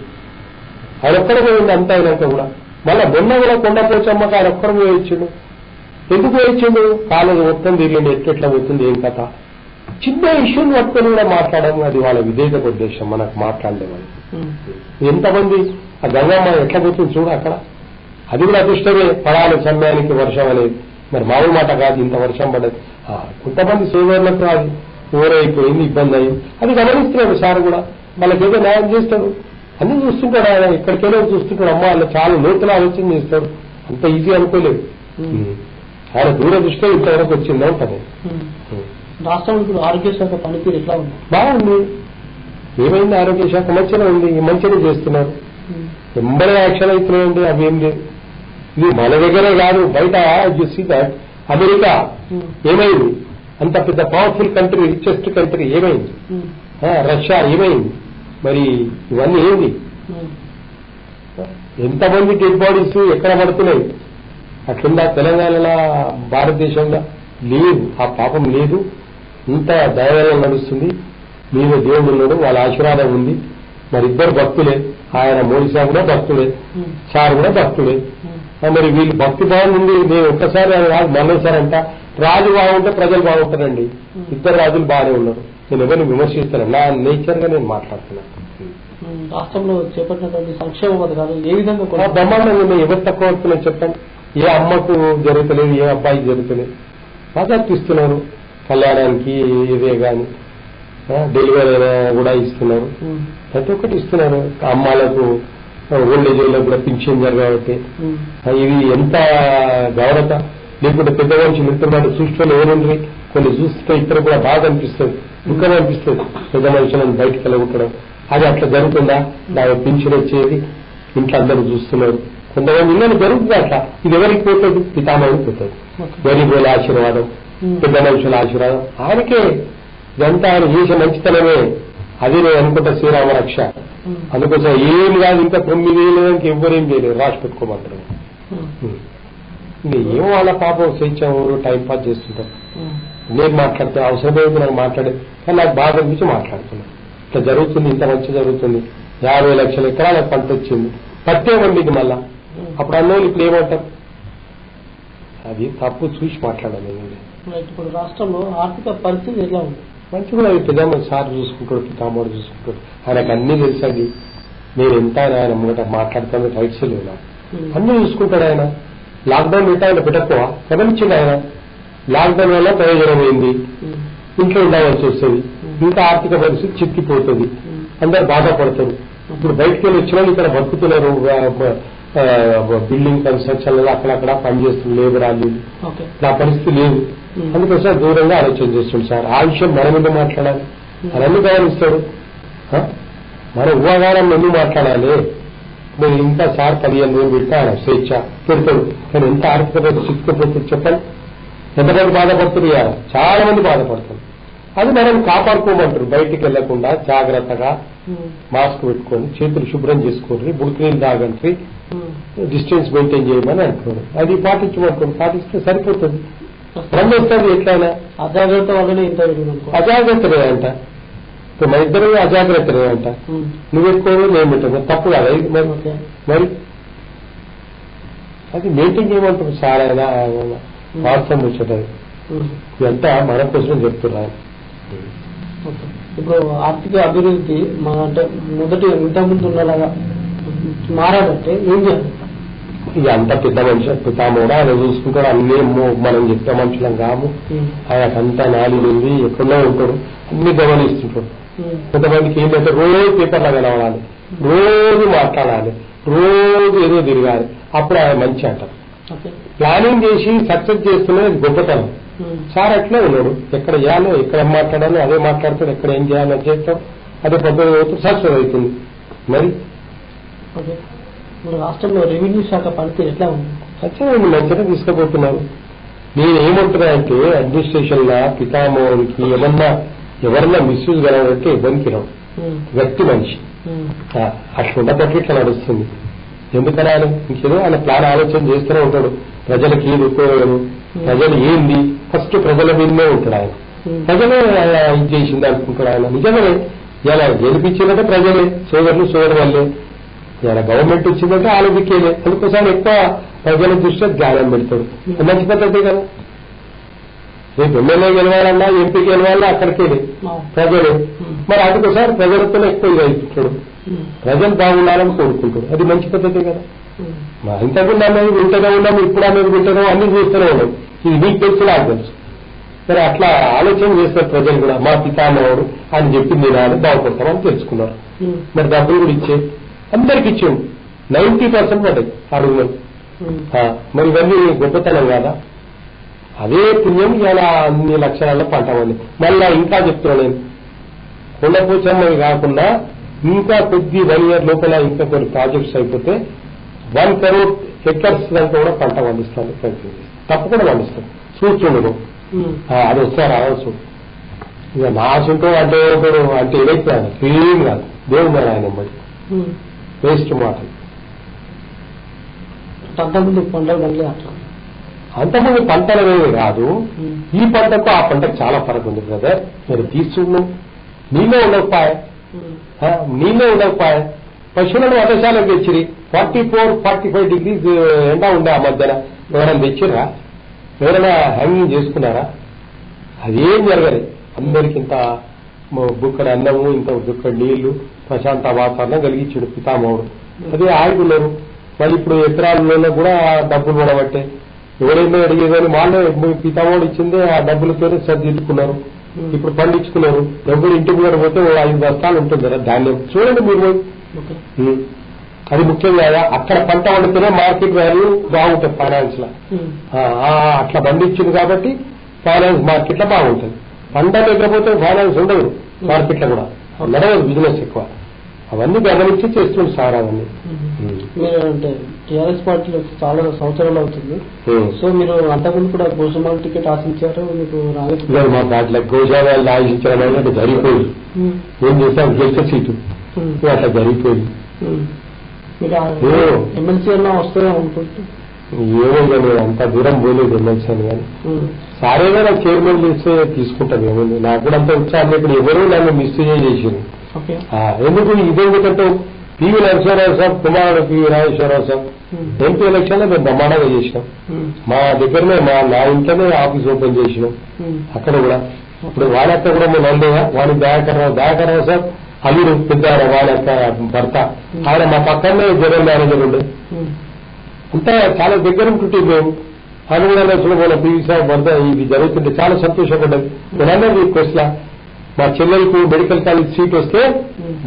ఆయన ఒక్కడే పోయింది అంతా అయినాక కూడా. మళ్ళా మొన్న కూడా కొండపోచమ్మకి ఆయన ఒక్కడే పోయించిండు. ఎందుకు పోయించిండు? కాలేజీ మొత్తం తిరిగిండి, ఎట్లా పోతుంది ఏం కథ. చిన్న ఇష్యూని పట్టుకొని కూడా మాట్లాడడం అది వాళ్ళ విధేయత ఉద్దేశం. మనకు మాట్లాడలేమని ఎంతమంది ఆ గంగమ్మ ఎట్లా పోతుంది చూడు అక్కడ. అది కూడా అదృష్టమే, పడాలి సమయానికి వర్షం అనేది. మరి మామూలు మాట కాదు, ఇంత వర్షం పడదు. కొంతమంది సోదరులకు అది ఓరైపోయింది, ఇబ్బంది అయింది. అది గమనిస్తున్నాడు సార్ కూడా. వాళ్ళకేదో న్యాయం చేస్తాడు, అన్ని చూస్తుంటాడు ఆయన. ఎక్కడికైనా చూస్తుంటాడు. అమ్మ వాళ్ళు చాలా లోతుల ఆలోచన చేస్తాడు. అంత ఈజీ అనుకోలేదు. ఆయన దూరదృష్టి ఇంతవరకు వచ్చిందా ఉంటుంది. రాష్ట్రం ఇప్పుడు ఆరోగ్య శాఖ పనితీరు ఎట్లా ఉంది? బాగుంది. ఏమైంది? ఆరోగ్య శాఖ మంచిగా ఉంది, మంచిగా చేస్తున్నారు. ఎంబడే యాక్షన్ అవుతున్నాయండి. అవేం లేదు. ఇది మన దగ్గరే కాదు, బయట అమెరికా ఏమైంది? అంత పెద్ద పవర్ఫుల్ కంట్రీ, రిచెస్ట్ కంట్రీ ఏమైంది? రష్యా ఏమైంది? మరి ఇవన్నీ ఏంది? ఎంతమంది డెడ్ బాడీస్ ఎక్కడ పడుతున్నాయి? అట్లుందా తెలంగాణలో, భారతదేశంలో? లేదు, ఆ పాపం లేదు. ఇంత దయవల్ల నడుస్తుంది. మీరు దేవుడు ఉన్నాడు, వాళ్ళ ఆశీర్వాదం ఉంది. మరి ఇద్దరు భక్తులే. ఆయన మోడీ సార్ కూడా భక్తుడే, సార్ కూడా భక్తుడే. మరి వీళ్ళు భక్తి బాగుంది. నేను ఒక్కసారి రాజు మరోసారి అంట రాజు బాగుంటే ప్రజలు బాగుంటారండి. ఇద్దరు రాజులు బాగానే ఉన్నారు. నేను ఎవరిని విమర్శిస్తాను, నా నేచర్ గా నేను మాట్లాడుతున్నాను. రాష్ట్రంలో చేపట్టినటువంటి సంక్షేమ పథకాలు ఏ విధంగా బ్రహ్మాండంగా ఉన్నాయి. ఎవరు తక్కువ అవుతున్నాయి చెప్పండి? ఏ అమ్మకు జరుగుతలేదు, ఏ అబ్బాయికి జరుగుతలేదు. మద్దతు ఇస్తున్నారు. కళ్యాణానికి ఇవే కానీ డెలివరీ కూడా ఇస్తున్నారు. ప్రతి ఒక్కటి ఇస్తున్నారు. అమ్మాలకు ఓల్డ్ ఏజ్ లో కూడా పింఛన్ జరగబట్టి ఇది ఎంత గౌరవ. లేకుంటే పెద్ద మనుషులు ఇంటున్నాడు సృష్టిలో ఏముంది? కొన్ని చూస్తే ఇక్కడ కూడా బాగా అనిపిస్తుంది, దుఃఖం అనిపిస్తుంది. పెద్ద మనుషులను బయటకు వెళ్ళగొట్టడం అది అట్లా జరుగుతుందా? దాని పింఛన్ వచ్చేది ఇంట్లో అందరూ చూస్తున్నారు. కొంతమంది ఇళ్ళని జరుగుతుంది అట్లా. ఇది ఎవరికి పోతుంది? పితామహుడికి పోతుంది. గరీబుల ఆశీర్వాదం, పెద్ద మనుషుల ఆశీర్వాదం ఆయనకే. ఇదంతా ఆయన చేసే మంచితనమే. అది నేను అనుకుంటా శ్రీరామ రక్ష. అందుకోసం ఏం కాదు, ఇంకా 9,000 ఎవ్వరేం చేయలేదు, రాసి పెట్టుకోమంటారు. ఏమో వాళ్ళ పాపం స్వేచ్ఛ టైం పాస్ చేస్తుంటారు. నేను మాట్లాడితే అవసరమైంది నాకు మాట్లాడేది, కానీ నాకు బాధ అనిపించి మాట్లాడుతున్నాను. ఇట్లా జరుగుతుంది, ఇంత మంచి జరుగుతుంది. 50 లక్షల ఎకరాల పంట వచ్చింది, పట్టే వండికి మళ్ళా. అప్పుడు అన్నోళ్ళు ఇప్పుడు ఏమంటారు? అది తప్పు చూసి మాట్లాడాలి. ఇప్పుడు రాష్ట్రంలో ఆర్థిక పరిస్థితి ఎట్లా ఉంది? మంచిగా పెద్దమ్మ సార్ చూసుకుంటాడు, పితామోడు చూసుకుంటాడు. ఆయనకు అన్ని తెలుసండి. నేను ఎంత ఆయన ముంగట మాట్లాడుతాను, రైట్స్ లేవు, అన్ని చూసుకుంటాడు ఆయన. లాక్డౌన్ పెట్టా ఆయన పెట్టకపోవా? గమనించింది ఆయన. లాక్డౌన్ వల్ల ప్రయోజనం ఏంది? ఇంట్లో ఉండవలసి వస్తుంది, ఇంకా ఆర్థిక పరిస్థితి చిక్కిపోతుంది, అందరు బాధపడతారు. ఇప్పుడు బయటకు వెళ్ళి వచ్చిన ఇక్కడ బతుకుతున్నారు. బిల్డింగ్ కన్స్ట్రక్షన్లలో అక్కడక్కడ పనిచేస్తుంది లేబర్ వాళ్ళు. నా పరిస్థితి లేదు. అందుకోసం దూరంగా ఆలోచన చేస్తుంది సార్. ఆ విషయం మన మీద మాట్లాడాలి, అని గమనిస్తాడు. మన ఊహాగానం ఎందుకు మాట్లాడాలి? నేను ఇంకా సార్ 15 రోజులు పెడతా ఆయన స్వేచ్ఛ పెడతాడు. కానీ ఎంత ఆర్థిక పరిస్థితి చిక్కుపోతుంది చెప్పండి. ఎంతమంది బాధపడుతున్నారు? చాలా మంది బాధపడతారు. అది మనం కాపాడుకోమంటారు. బయటికి వెళ్లకుండా జాగ్రత్తగా మాస్క్ పెట్టుకొని, చేతులు శుభ్రం చేసుకోండి, బుడికి నీళ్ళు తాగండి, డిస్టెన్స్ మెయింటైన్ చేయమని అంటున్నారు. అది పాటించమంటారు. పాటిస్తే సరిపోతుంది. వస్తుంది ఎట్లయినా. అజాగ్రత్త వల్లనే ఇంత అజాగ్రత్తలే అంట. మన ఇద్దరు అజాగ్రత్తలే అంట. నువ్వు పెట్టుకోవాలి, నేను పెట్టాను, తప్పు కాదు మరి. అది మెయింటైన్ చేయమంటారు సార్ అయినా వాస్తవం వచ్చేటది ఇదంతా మన కోసం చెప్తున్నారు. ఇప్పుడు ఆర్థిక అభివృద్ధి మన అంటే మొదటి ఇంతకుముందు ఉన్నలాగా మారాలంటే ఏం చేయాలి? ఇక అంత పెద్ద మనిషి పితామోడా ఆయన చూసుకుంటాడు, అన్నీ మనం చెప్పే మనుషులం కాము, ఆయనకంతా నాలుగు ఉంది ఎక్కడో ఉంటాడు, అన్ని గమనిస్తుంటాడు. కొంతమందికి ఏంటంటే రోజు పేపర్లో కలవాలి, రోజు మాట్లాడాలి, రోజు ఏదో తిరగాలి, అప్పుడు ఆయన మంచి అంటారు. ప్లానింగ్ చేసి సక్సెస్ చేస్తున్నది గొప్పతనం. సార్ అట్లే ఉన్నాడు, ఎక్కడ చేయాలో ఎక్కడ మాట్లాడాలో అదే మాట్లాడతాడు, ఎక్కడ ఏం చేయాలో అది చేస్తాం, అదే పద్ధతి అవుతుంది, సక్సెస్ అవుతుంది. మరి రాష్ట్రంలో రెవెన్యూ శాఖ పనితీరు ఎట్లా ఉంది? ఖచ్చితంగా మంచిగా తీసుకుపోతున్నారు. నేను ఏమంటున్నా అంటే అడ్మినిస్ట్రేషన్ లా పితామోహన్కి ఎవరన్నా మిస్యూజ్ కలవాలంటే ఇబ్బందికి రావు, వ్యక్తి మనిషి అట్లుండబట్టి ఇట్లా నడుస్తుంది. ఎందుకని ఆయన ఇంకేదో ఆయన ప్లాన్ ఆలోచన చేస్తూనే ఉంటాడు, ప్రజలకి ఏది ఉపయోగం, ప్రజలు ఏంది, ఫస్ట్ ప్రజల మీదనే ఉంటాడు ఆయన. ప్రజలే ఇది చేసింది అనుకుంటాడు ఆయన. నిజంగానే ఇలా గెలిపించిందంటే ప్రజలే, సోదరుల వల్లే. ఇలా గవర్నమెంట్ వచ్చిందంటే ఆలోచికేలే, అందుకోసం ఎక్కువ ప్రజల దృష్ట్యా ధ్యానం పెడతాడు. మంచి పద్ధతి కదా. రేపు ఎమ్మెల్యే గెలవాలన్నా ఎంపీ గెలవాలన్నా అక్కడికే ప్రజలే. మరి అందుకోసారి ప్రజలతో ఎక్కువ ఇస్తాడు, ప్రజలు బాగుండాలని కోరుకుంటాడు. అది మంచి పద్ధతి కదా. ఇంతకుముందు అనేది వింటనే ఉన్నాము, ఇప్పుడు అనేది వింటనే అన్ని చూస్తూనే ఉన్నాం. ఇది మీకు తెలుసు, నాకు తెలుసు. మరి అట్లా ఆలోచన చేస్తారు ప్రజలు కూడా, మా పితామహుడు అని చెప్పింది అని బాగుపడతామని తెలుసుకున్నారు. మరి డబ్బులు కూడా ఇచ్చే అందరికి ఇచ్చాము, 90% పడ్డాయి అడుగులు. మరి ఇవన్నీ గొప్పతనం కాదా? అదే పుణ్యం ఇలా అన్ని లక్షణాల్లో పంటమండి. మళ్ళా ఇంకా చెప్తున్నా నేను, కొండపోచమ్మవి కాకుండా ఇంకా కొద్ది 1 year లోపల ఇంకా కొన్ని ప్రాజెక్ట్స్ అయిపోతే 1 crore hectares దాంట్లో కూడా పంట పండిస్తాను, తప్పకుండా పండిస్తాను. చూస్తుండదు అది వస్తే రావచ్చు. ఇక నా ఆశంతో అంటే అంటే ఏదైపోయాను ఏం కాదు, దేవుడు ఆయన బట్టి వేస్ట్ మాటలు. అంతకుముందు పంటలు పండలే, అంతకుముందు పంటలనేవి కాదు, ఈ పంటకు ఆ పంటకు చాలా ఫరక్ ఉంది బ్రదర్. మీరు తీసుకున్నాం నీళ్ళే ఉండకపోయా, పశువులను వర్షాలకు తెచ్చిరి, 44-45 degrees ఎండా ఉండే ఆ మధ్యన. ఎవరైనా తెచ్చిరా? ఎవరైనా హ్యాంగింగ్ చేసుకున్నారా? అదేం జరగలేదు. అందరికింత బుక్కడి అన్నము, ఇంత బుక్కడి నీళ్లు, ప్రశాంత వాతావరణం కలిగించాడు పితామహుడు. అదే ఆడుకున్నారు. మళ్ళీ ఇప్పుడు ఎకరాలలో కూడా డబ్బులు పడబట్టే ఎవరైనా అడిగేదని వాళ్ళే పితామహుడు ఇచ్చిందే ఆ డబ్బులతోనే సర్దిద్దుకున్నారు. ఇప్పుడు పండించుకున్నారు. డబ్బులు ఇంటికి కూడా పోతే 5 బస్తాలు ఉంటుంది కదా ధాన్యం. చూడండి మీరు, అది ముఖ్యం కదా. అక్కడ పంట వండితేనే మార్కెట్ వాల్యూ బాగుంటుంది ఫైనాన్స్ లో. అట్లా పండించింది కాబట్టి ఫైనాన్స్ మార్కెట్ లో బాగుంటుంది. పంట లేకపోతే ఫైనాన్స్ ఉండదు మార్కెట్ లో కూడా, నడవదు బిజినెస్ ఎక్కువ. అవన్నీ గమనించి చేస్తుంది సార్. అవన్నీ మీరు అంటే టీఆర్ఎస్ పార్టీలో చాలా సంవత్సరాలు అవుతుంది. సో మీరు అంతకుముందు కూడా గోజామాల టికెట్ ఆశించారు, మీకు రాలేదు. మా దాంట్లో గోజామాలు ఆశించడం అంటే జరిగిపోయింది. ఏం చేస్తాం, గెలిచే సీటు అట్లా జరిగిపోయింది. మీరు ఎమ్మెల్సీ అన్నా వస్తుందా అనుకుంటే? ఏమో కానీ అంత దూరం పోలేదు ఎమ్మెల్సీ అని. కానీ సారేగా నాకు చైర్మన్ చేస్తే తీసుకుంటాను. ఏముంది, నాకు కూడా అంత ఉత్సాహం. ఇప్పుడు ఎవరూ నన్ను మిస్ చేసింది. ఎందుకు ఇదేందుకంటే పివి నరసింహారావు సార్ కుమారుడు PV Nageswararao sir MP election లో మేము బ్రహ్మాండంగా చేసినాం. మా దగ్గరనే నా ఇంట్లోనే ఆఫీస్ ఓపెన్ చేసినాం. అక్కడ కూడా ఇప్పుడు వాళ్ళక్క కూడా మేము నందేగా వాడి దయాకర్రావు సార్ అల్లుడు పెద్ద వాళ్ళక్క భర్త, ఆయన మా పక్కనే జనరల్ మేనేజర్ ఉండే. అంతా చాలా దగ్గర ఉంటుంటే మేము అనుగుణంగా చూడబోలే పివి సార్ భర్త ఇది జరుగుతుంటే చాలా సంతోషపడ్డది. నేనన్నా రిక్వెస్ట్ లా మా చెల్లెలకు మెడికల్ కాలేజ్ సీట్ వస్తే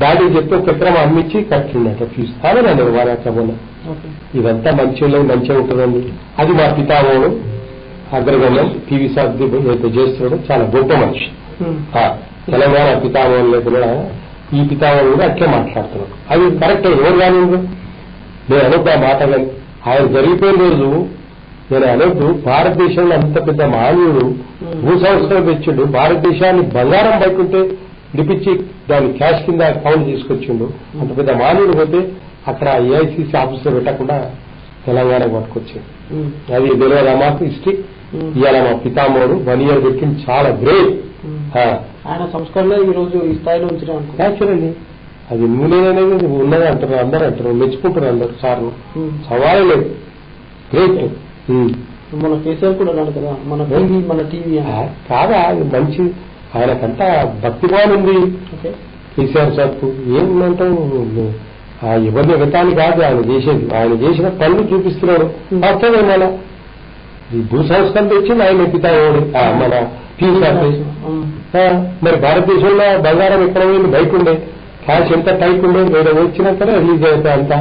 డాడీ చెప్తే ఒక ఎకరం అమ్మించి కట్టిండట ఫీజు. అదేనండి వారి అక్కడ. ఇదంతా మంచిగా ఉంటుందండి. అది మా పితామహుడు అగ్రగణ్యం పివి సార్ అయితే చేస్తున్నాడు, చాలా గొప్ప మనిషి. తెలంగాణ పితామహుడు కూడా ఈ పితామహుడు కూడా అట్లే మాట్లాడుతున్నాడు. అది కరెక్ట్. ఎవరు కానీ నేను అనొద్దు ఆ మాట. కానీ ఆయన జరిగిపోయిన రోజు నేను అనొద్దు, భారతదేశంలో అంత పెద్ద మానవుడు భూ సంవత్సరం తెచ్చిండు, భారతదేశాన్ని బంగారం పట్టుకుంటే విడిపించి దాన్ని క్యాష్ కింద కౌంట్ తీసుకొచ్చిండు. అంత పెద్ద మానవుడు పోతే అక్కడ ఏఐసిసి ఆఫీసులో పెట్టకుండా తెలంగాణకు పట్టుకొచ్చిండు. అది తెలియదు మాకు హిస్టరీ. ఇవాళ మా పితామహుడు 1 year పెట్టింది, చాలా గ్రేట్. ఆయన సంస్కరణ ఈ రోజు ఈ స్థాయిలో ఉంచడం యాక్చువల్లీ అది నూనె అనేది ఉన్నది అంటారు, అందరూ అంటారు, మెచ్చుకుంటారు అందరు సార్లు. సవాలు లేదు. గ్రేట్. మన కేసీఆర్ కూడా అన్నాడు కదా, మన టీవీ కాదా మంచి, ఆయనకంతా భక్తిభావం ఉంది కేసీఆర్ సార్కు. ఏమంటావు, ఎవరిని ఎగతాన్ని కాదు ఆయన చేసేది, ఆయన చేసిన పనులు చూపిస్తున్నాడు. వాస్తవం మన ఈ భూ సంస్కరణ తెచ్చింది ఆయన పితావాడు మన టీవీ సార్. మరి భారతదేశంలో బంగారం ఎక్కడ పోయింది, బయట ఉండే క్యాష్ ఎంత టైప్ ఉండే, వేరే వచ్చినాకనే రిలీజ్ అవుతాయి. అంతా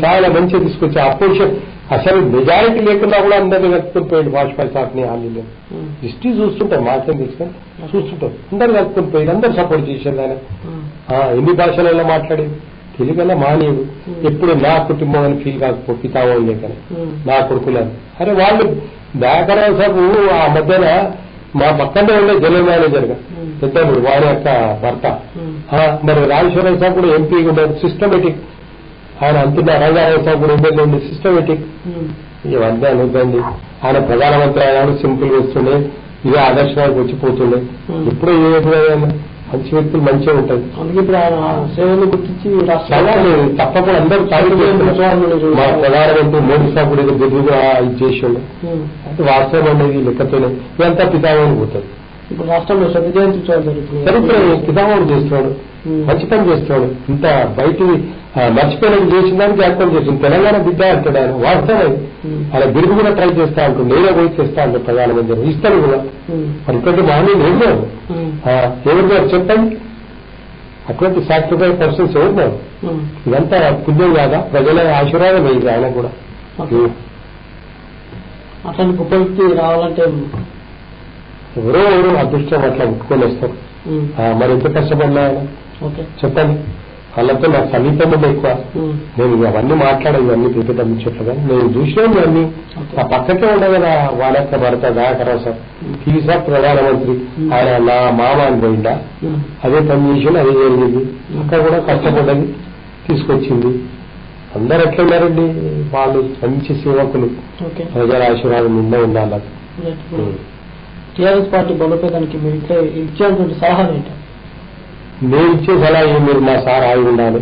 చాలా మంచిగా తీసుకొచ్చి అపోజిషన్ అసలు మెజారిటీ లేకుండా కూడా అందరినీ కలుపుకొని పోయింది. వాజ్పేయి సార్ని హామీలో హిస్టరీ చూస్తుంటాం, మాకేం తీసుకొని చూస్తుంటాం. అందరు కలుపుకొని పోయింది, అందరు సపోర్ట్ చేశారు ఆయన. ఎన్ని భాషలలో మాట్లాడేది, తెలుగులో మానేది. ఎప్పుడు నా కుటుంబం అని ఫీల్ కాకపో పితావం లేకని నా కొడుకులని. అరే వాళ్ళు దాకరావు సాబు ఆ మధ్యన మా పక్కనే ఉండే జనరల్ మేనేజర్ గా పెద్దప్పుడు వారి యొక్క భర్త. మరి రాజేశ్వరరావు సాబ్ కూడా ఎంపీగా ఉండేది, సిస్టమేటిక్. ఆయన అంటున్న రంగారావు సాబ్ కూడా ఎమ్మెల్యే ఉండే, సిస్టమేటిక్. ఇవన్నీ అనుకోండి. ఆయన ప్రధానమంత్రి ఆయన సింపుల్ గా వస్తుండే, ఇదే ఆదర్శనానికి వచ్చిపోతుండే. ఎప్పుడో మంచి వ్యక్తులు మంచిగా ఉంటుంది. అందుకే ఇప్పుడు ఆయన సేవలు గుర్తించి తప్పకుండా అందరూ మా ప్రధానమంత్రి మోడీ సాబ్ కూడా బిర్రుగా ఇది చేసిండు. అంటే వాస్తవం అనేది లెక్కతోనే ఇదంతా పితామహుడు పోతుంది. ఇప్పుడు రాష్ట్రంలో సత్య జయంతి చరిత్ర పితామహుడు చేస్తున్నాడు, మంచి పని చేస్తున్నాడు. ఇంత బయట మర్చిపోయినట్టు చేసిన దానికి జ్ఞాపకం చేసింది. తెలంగాణ బిడ్డ అంటాడు ఆయన, వాస్తవం. ఆయన బిరుదు కూడా ట్రై చేస్తా అంటాడు, నేనే పోయి చేస్తా అంటాడు ప్రధానమంత్రి, ఇస్తాడు కూడా. మరి ఇటువంటి మామూలు ఏం లేదు. ఎవరు గారు చెప్పండి, అటువంటి సాక్రిఫైస్ పర్సన్స్ ఎవరున్నారు? ఇదంతా పుణ్యం కాదా, ప్రజల ఆశీర్వాదం ఇది ఆయన కూడా. అతను గొప్ప వ్యక్తి రావాలంటే ఎవరో అదృష్టం అట్లా ముట్టుకొని వస్తారు. మరి ఎంత కష్టపడినా ఆయన చెప్పండి. వాళ్ళతో నాకు సమీపం ఉండే ఎక్కువ. నేను అవన్నీ మాట్లాడేది, ఇవన్నీ పెద్ద ముచ్చట్లుగా నేను చూసినాను. అన్ని ఆ పక్కకే ఉండే కదా వాళ్ళ యొక్క భర్త దయాకరావు సార్, టీవీ సార్ ప్రధానమంత్రి. ఆయన నా మామ అని పోయిందా, అదే పని చేసి అదే జరిగింది. అక్కడ కూడా కష్టపడ్డది, తీసుకొచ్చింది. అందరు ఎట్లున్నారండి, వాళ్ళు మంచి సేవకులు, ప్రజల ఆశీర్వాదం నిండా ఉండాలి. టీఆర్ఎస్ పార్టీ బలోపేతానికి మీరు ఇచ్చేటువంటి సలహాలు ఏంటి? నేను ఇచ్చే సలహా ఏం, మీరు మా సార్ ఆగి ఉండాలి,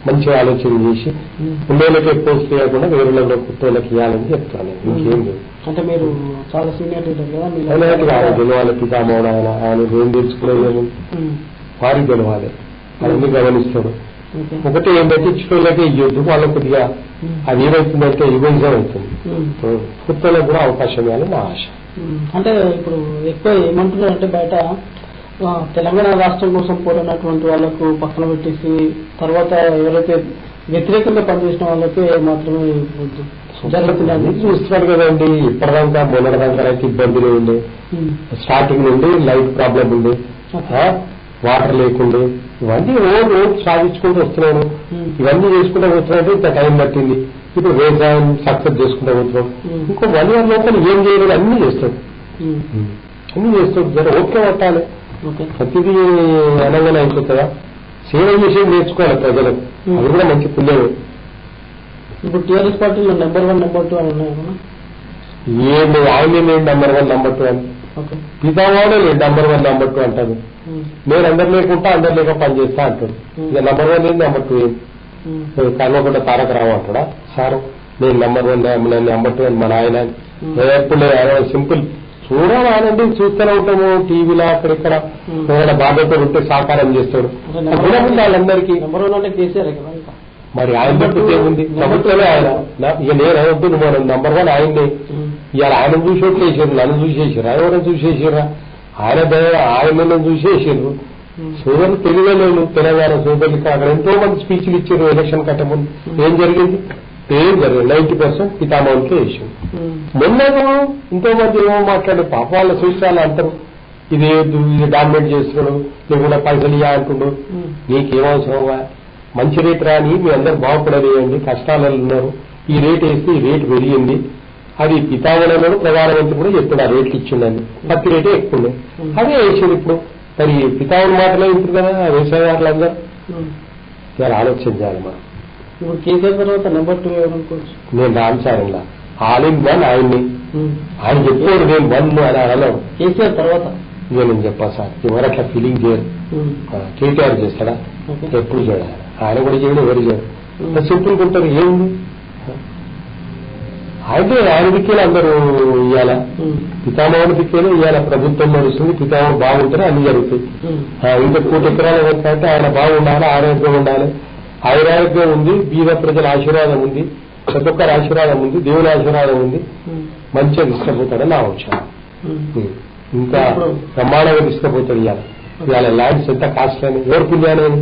మంచిగా ఆలోచన చేసి ఉండేళ్ళకి పోస్ట్ చేయకుండా వేరే కొత్తోళ్ళకి ఇవ్వాలని చెప్తాను. ఇంకేం లేదు. అంటే మీరు చాలా సీనియర్ ఆయన గెలవాలి, పితామహుడు ఆయన. ఆయన ఏం తెలుసుకునేది వారికి గెలవాలి, అవన్నీ గమనిస్తాడు. ఒకటి ఏంటంటే ఇచ్చుకోలేకే ఇవ్వద్దు, వాళ్ళకి కొద్దిగా అది ఏమవుతుందంటే ఇవైజం అవుతుంది. కొత్తలకు కూడా అవకాశం ఇవ్వాలని నా ఆశ. అంటే ఇప్పుడు ఎక్కువ ఏమంటున్నారంటే బయట తెలంగాణ రాష్ట్రం కోసం పోరాడినటువంటి వాళ్ళకు పక్కన పెట్టేసి తర్వాత ఎవరైతే వ్యతిరేకంగా పనిచేసిన వాళ్ళకే మాత్రమే జరుగుతుందని చూస్తున్నారు కదండి. ఇప్పటిదాకా మొన్నటిదాకా అయితే ఇబ్బందులు ఉండే, స్టార్టింగ్ నుండి లైఫ్ ప్రాబ్లం ఉండే, వాటర్ లేకుండే, ఇవన్నీ రోజు సాధించుకుంటూ వస్తున్నాను. ఇవన్నీ చేసుకుంటూ వస్తున్నాయంటే ఇంత టైం పట్టింది. ఇప్పుడు వ్యవసాయం సక్సెస్ చేసుకుంటూ పోతున్నాం. ఇంకో 1 year లోపల ఏం చేయలేదు, అన్ని చేస్తాడు, అన్ని చేస్తాడు. జర ఓకే పట్టాలి, ప్రతిదీ అనగానే అయిపోతుందా? సేవ చేసేది నేర్చుకోవాలి ప్రజలకు, అది కూడా మంచి పుణ్యమే. ఇప్పుడు టీఆర్ఎస్ పార్టీలో నెంబర్ 1, నెంబర్ 2 అని ఉన్నాయా? ఏమి ఆయన లేదు నెంబర్ 1, నెంబర్ 2 అని. పితావాడే లేదు నెంబర్ 1, నెంబర్ 2 అంటాడు. నేను అందరు లేకుండా అందరు లేక పనిచేస్తా అంటాడు. ఇక నెంబర్ 1 ఏంది, నెంబర్ 2 ఏంది? కల్వకుంట తారక రావు అంటాడా సారు, నేను నెంబర్ 1, నేను నెంబర్ 2 అని మన ఆయన ఎప్పుడు సింపుల్. చూడాలండి, చూస్తూనే ఉంటాము టీవీలో అక్కడిక్కడ. ఏమైనా బాధ్యత ఉంటే సహకారం చేస్తాడు వాళ్ళందరికీ. మరి ఆయన బట్టి ఏముంది, ప్రభుత్వమే ఆయన. ఇక నేను అవుతుంది మనం నెంబర్ 1 ఆయన్ని. ఇవాళ ఆయన చూసేట్లు వేసారు, నన్ను చూసేసారా, ఎవరైనా చూసేసారా? ఆయన చూసేసారు. సోదరులు తెలియలేదు, తెలంగాణ సోదరులు అక్కడ ఎంతో మంది స్పీచ్లు ఇచ్చారు ఎలక్షన్ కంటే ముందు. ఏం జరిగింది? ఏం జరిగింది? 90% పితామహులకే వేసాం. మొన్న ఎంతో మంది ఏమో మాట్లాడే పాప వాళ్ళ సూచనలు అంటారు, ఇది డామినేట్ చేస్తున్నాడు, లేకుండా పైసలు ఇయ్యా అంటుండ్రు. నీకేమవసరంగా మంచి రేటు రాని మీ అందరు బాగుపడలేయండి, కష్టాలలో ఉన్నారు. ఈ రేటు వేస్తే ఈ రేటు పెరిగింది. అది పితామహుడు ప్రధానమంత్రి కూడా చెప్పాడు, ఆ రేట్లు ఇచ్చిందని. పత్తి రేటే ఎక్కువ అదే వేసింది. ఇప్పుడు మరి పితామహుడు మాటలే ఉంటుంది కదా వ్యవసాయదారులందరూ. ఇలా ఆలోచన చేయాలి మనం. ఇప్పుడు కేసీఆర్ తర్వాత నెంబర్ 2 అనుకోవచ్చు. నేను రామసారంలా ఆల్ ఇన్ వన్ ఆయన్ని. ఆయన చెప్పాడు నేను 1 అని అనడం. కేసీఆర్ తర్వాత నేను చెప్పా సార్, ఎవరు అట్లా ఫీలింగ్ చేయరు. కేటీఆర్ చేస్తాడా? ఎప్పుడు చేయాలి, ఆయన కూడా చేయడు, ఎవరు చేయరు. సింపుల్గా ఉంటారు. ఏముంది అయితే ఆయన దిక్కేలా అందరూ ఇవ్వాల, పితామహుడి దిక్కేలా ఇవాళ ప్రభుత్వం నడుస్తుంది, పితామహుడు బాగుంటేనే అన్ని జరుగుతాయి. ఇంకా 1 కోటి ఎకరాలు అంటే ఆయన బాగుండాలి, ఆరోగ్యం ఉండాలి. ఆయురారోగ్యం ఉంది, బీద ప్రజల ఆశీర్వాదం ఉంది, ప్రతి ఒక్కరి ఆశీర్వాదం ఉంది, దేవుని ఆశీర్వాదం ఉంది, మంచిగా తీసుకుపోతాడని నా వచ్చాను. ఇంకా బ్రహ్మాండంగా తీసుకుపోతాడు. ఇవాళ ల్యాండ్స్ ఎంత కాస్ట్ అని ఎవరు పుణ్యాలని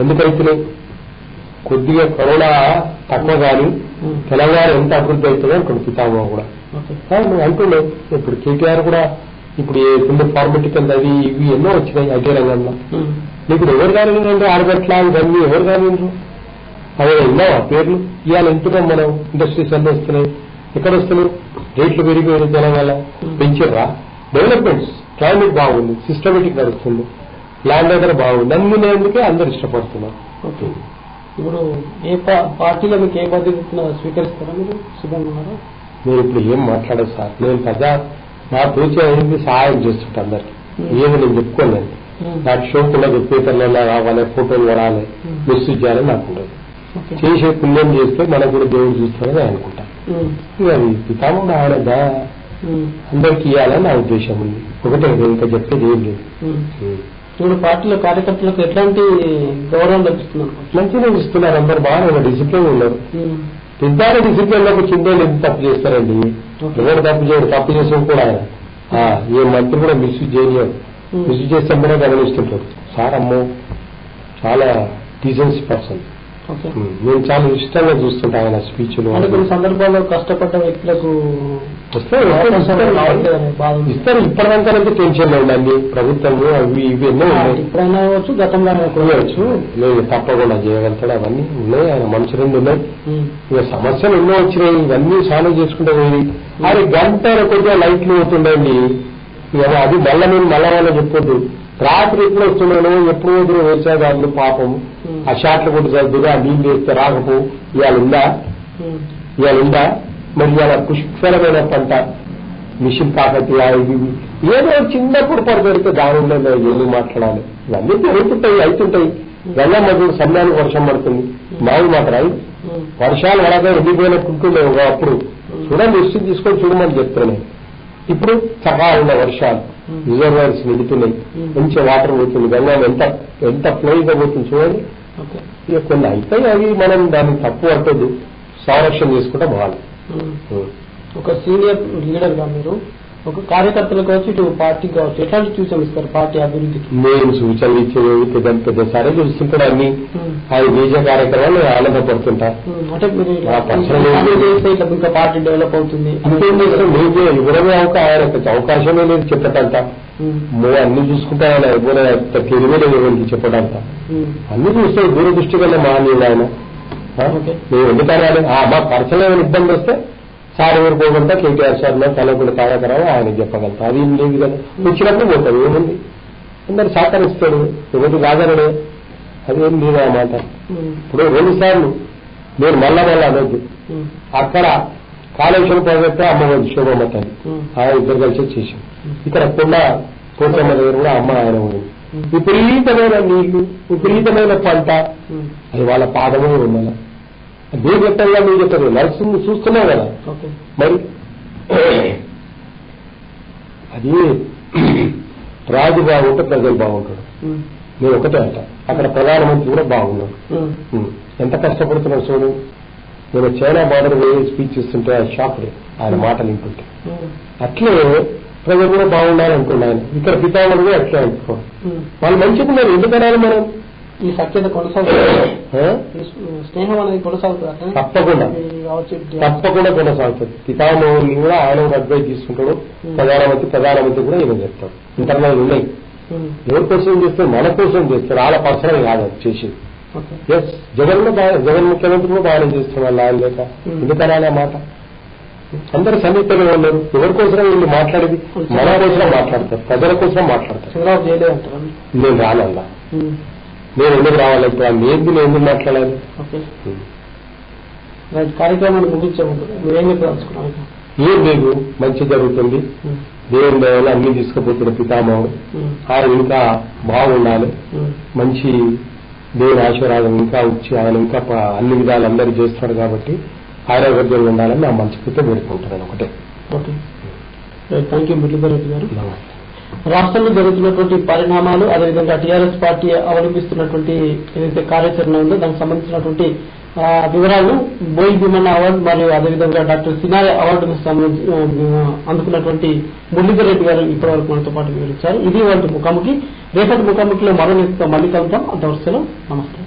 ఎందుకైతున్నాయి? కొద్దిగా కరోనా తక్కువ కానీ తెలంగాణ ఎంత అభివృద్ధి అవుతుందో అనుకోండి పితామహ కూడా అంటున్నావు. ఇప్పుడు కేటీఆర్ కూడా ఇప్పుడు ఫుల్ ఫార్మటికల్ అవి ఇవి ఎన్నో వచ్చినాయి ఐటీ రంగంలో. ఇప్పుడు ఎవరు కానివ్వండి ఆడబట్ల ఇవన్నీ ఎవరు కానివ్వండి అదే విన్నావా పేర్లు? ఇవాళ ఎంతున్నాం మనం, ఇండస్ట్రీస్ అన్నీ వస్తున్నాయి. ఎక్కడ వస్తున్నాయి? రేట్లు పెరిగిపోయిన తెలంగాణ పెంచారా? డెవలప్మెంట్స్, క్లైమేట్ బాగుంది, సిస్టమేటిక్ నడుస్తుంది, ల్యాండ్ దగ్గర బాగుంది, అందుకే అందరు ఇష్టపడుతున్నారు. ఓకే, ఇప్పుడు ఏ పార్టీలో మీకు ఏ బాధ్యత స్వీకరిస్తారా? మీరు సిద్ధంగా ఉన్నారా? నేను ఇప్పుడు ఏం మాట్లాడదు సార్. నేను ప్రజా నా తోచే అయింది సహాయం చేస్తుంటా అందరికి. ఏమో నేను చెప్పుకోలేను. నాకు షోకుల్లో పేపర్లలో రావాలి, ఫోటోలు పడాలి, మెసేజ్ చేయాలని నాకు ఉండదు. చేసే పుణ్యం చేస్తే మనకు కూడా దేవుడు చూస్తారని అనుకుంటా. ఇక అది పితామహుడు ఆయన అందరికి ఇవ్వాలని నా ఉద్దేశం ఉంది. ఒకటే ఇంకా చెప్పేది ఏం లేదు. ఇప్పుడు పార్టీలో కార్యకర్తలకు ఎట్లాంటి గౌరవం లభిస్తున్నారు? మంచిగా ఇస్తున్నారు, అందరు బాగా డిసిప్లిన్ ఉన్నారు. పెద్ద డిసిప్లిన్ లోకి చిన్నోళ్ళు ఎంత తప్పు చేస్తారండి? ఎవరు తప్పు చేయడు, తప్పు చేసిన కూడా ఆయన ఏ మంత్రి కూడా మిస్యూజ్ చేయలేడు. మిస్యూజ్ చేస్తే కూడా గమనిస్తుంటారు. సార్ అమ్మో చాలా డీసెన్సీ పర్సన్. నేను చాలా ఇష్టంగా చూస్తుంటా ఆయన స్పీచ్లు. కొన్ని సందర్భాల్లో కష్టపడ్డ వ్యక్తులకు ఇస్తారు. ఇప్పటిదాకా టెన్షన్ ఉండండి ప్రభుత్వము అవి ఇవి ఎన్నో ఉన్నాయి. ఇప్పుడైనా అవ్వచ్చు, గతంలో కోయవచ్చు. నేను తప్పకుండా చేయగలుగుతాడు. అవన్నీ ఉన్నాయి, ఆయన మనుషులు ఉన్నాయి. ఇక సమస్యలు ఎన్నో వచ్చినాయి, ఇవన్నీ సాల్వ్ చేసుకుంటే పోయి అది గంట కొద్దిగా లైట్లు అవుతుండండి. ఇక అది మళ్ళా నేను మళ్ళా చెప్పొద్దు. రాత్రి ఎప్పుడు వస్తున్నాను, ఎప్పుడు వదిలి వేసేదాన్ని పాపం ఆ షాట్లు కొట్టి చదువుగా నీళ్ళు వేస్తే రాకపో. ఇవాళ ఉందా మరి ఇవాళ పుష్కరమైన పంట మిషన్ కాకతి ఏదో చిన్నప్పుడు పడబెడితే దానిలో ఎందుకు మాట్లాడాలి? ఇవన్నీ జరుగుతుంటాయి, అవుతుంటాయి. గంగా మధ్య సమయానికి వర్షం పడుతుంది, మావి మాట్లాడాలి. వర్షాలు అలాగే ఎండిపోయినట్టుంటుండే అప్పుడు చూడండి, దృష్టి తీసుకొని చూడమని చెప్తున్నాను. ఇప్పుడు సకాలంలో వర్షాలు, రిజర్వాయర్స్ నిండుతున్నాయి, మంచిగా వాటర్ పోతుంది, గంగా ఎంత ఫ్లోయిగా పోతుంది చూడండి. ఇక కొన్ని అయితాయి, అవి మనం దాన్ని తప్పు అంటదు, సంరక్షణ చేసుకుంటే బాగా. ఒక సీనియర్ లీడర్ గా మీరు ఒక కార్యకర్తలు కావచ్చు, ఇటు పార్టీకి కావచ్చు, ఎట్లాంటి సూచనలు ఇస్తారు పార్టీ అభివృద్ధికి? నేను సూచనలు ఇచ్చేవి పెద్ద సరే చూస్తుంటాడు. అన్ని ఆయన బీజే కార్యక్రమాలు ఆనందపడుతుంటా. అంటే మీరు ఇంకా పార్టీ డెవలప్ అవుతుంది ఇంకేం చేస్తాం? నేను ఇవ్వడమే ఆయనకు అవకాశమే లేదు చెప్పటంట. అన్ని చూసుకుంటా ఆయన ఎవరైనా తెలియలేదు చెప్పడంట. అన్ని చూస్తే దూరదృష్టి కన్నా మానేది ఆయన. నేను ఎందుకనాలి? మా పర్సనల్ ఏమైనా ఇబ్బంది వస్తే సార్ ఊరుకోకుండా కేటీఆర్ సార్ కలగకుండా కార్యక్రమం ఆయనకు చెప్పగలుగుతా. అది ఏం లేదు కదా, వచ్చినప్పుడు పోతాడు, ఏముంది అందరు సహకరిస్తాడు, ఎవరు కాదనడే, అదేం లేదు అన్నమాట. ఇప్పుడు 2 సార్లు నేను మళ్ళా అనొద్దు. అక్కడ కాళేశ్వరం ప్రాజెక్టు అమ్మవారి శోభమ్మ తల్లి ఆయన ఇద్దరు కలిసి చేశాం. ఇక్కడ కోటమ్మ దగ్గర కూడా అమ్మ ఆయన ఉంది. విపరీతమైన నీళ్లు, విపరీతమైన పంట, అది వాళ్ళ పాదమే ఉండాలి. మీరు చెప్పారుగా, మీరు చెప్పారు నడుస్తుంది చూస్తున్నావు కదా. మరి అది రాజు బాగుంటే ప్రజలు బాగుంటాడు. నేను ఒకటే అంట, అక్కడ ప్రధానమంత్రి కూడా బాగున్నాడు. ఎంత కష్టపడుతున్నాడు చూడు. నేను చైనా బార్డర్ పోయి స్పీచ్ ఇస్తుంటే షాక్ ఆయన మాటలు వింటుంటే. అట్లే ప్రజలు కూడా బాగుండాలి అనుకున్నాను. ఇక్కడ పితామహుడు కూడా అట్లే అనుకోండి. వాళ్ళు మంచిగా ఉన్నారు, ఎందుకనాలి మనం? ఈ సఖ్యత కొనసాగుతుంది, స్నేహం అనేది కొనసాగుతుంది. తప్పకుండా కొనసాగుతుంది. పితామహుడిని కూడా ఆయన అడ్వైజ్ తీసుకుంటాడు. ప్రధానమంత్రి కూడా ఈయన చెప్తాడు. ఇంటర్నల్ ఉన్నాయి. ఎవరి కోసం చేస్తారు? మన కోసం చేస్తారు. వాళ్ళ పర్సనల్ కాదు చేసేది. జగన్ ముఖ్యమంత్రి కూడా బాగానే చేస్తున్నారు. ఆయన లేక ఎందుకనాలి ఆ మాట? అందరూ సమీపంగా ఉన్నారు. ఎవరి కోసం వీళ్ళు మాట్లాడేది? మన కోసం మాట్లాడతారు, ప్రజల కోసం మాట్లాడతారు. నేను రానల్లా, నేను ఎందుకు రావాలి? ఇప్పుడు ఆ నేను ఎందుకు మాట్లాడాలి? కార్యక్రమాన్ని ముగించే ఏం లేదు, మంచి జరుగుతుంది. దేవుని దయలో అన్ని తీసుకుపోతున్న పితామహుడు ఆయన ఇంకా బాగుండాలి. మంచి దేవుని ఆశీర్వాదం ఇంకా వచ్చి ఆయన ఇంకా అన్ని విధాలు అందరూ చేస్తాడు. కాబట్టి ఆరోగ్యంగా ఉండాలని నా మనస్ఫూర్తిగా వేడుకుంటున్నాను ఒకటే. Okay, thank you Muralidhar Reddy గారు. రాష్ట్రంలో జరుగుతున్నటువంటి పరిణామాలు, అదేవిధంగా టీఆర్ఎస్ పార్టీ అవలంబిస్తున్నటువంటి ఏదైతే కార్యాచరణ ఉందో దానికి సంబంధించినటువంటి వివరాలు బోయింగ్ విమన్ అవార్డు మరియు అదేవిధంగా డాక్టర్ సినాయ అవార్డుకు అందుకున్నటువంటి మురళీధర్ రెడ్డి గారు ఇప్పటివరకు మనతో పాటు వివరించారు. ఇది వాళ్ళ ముఖాముఖి. రేపటి ముఖాముఖిలో మరో నేతతో మళ్ళీ కలుద్దాం. అంతవరకు నమస్తే.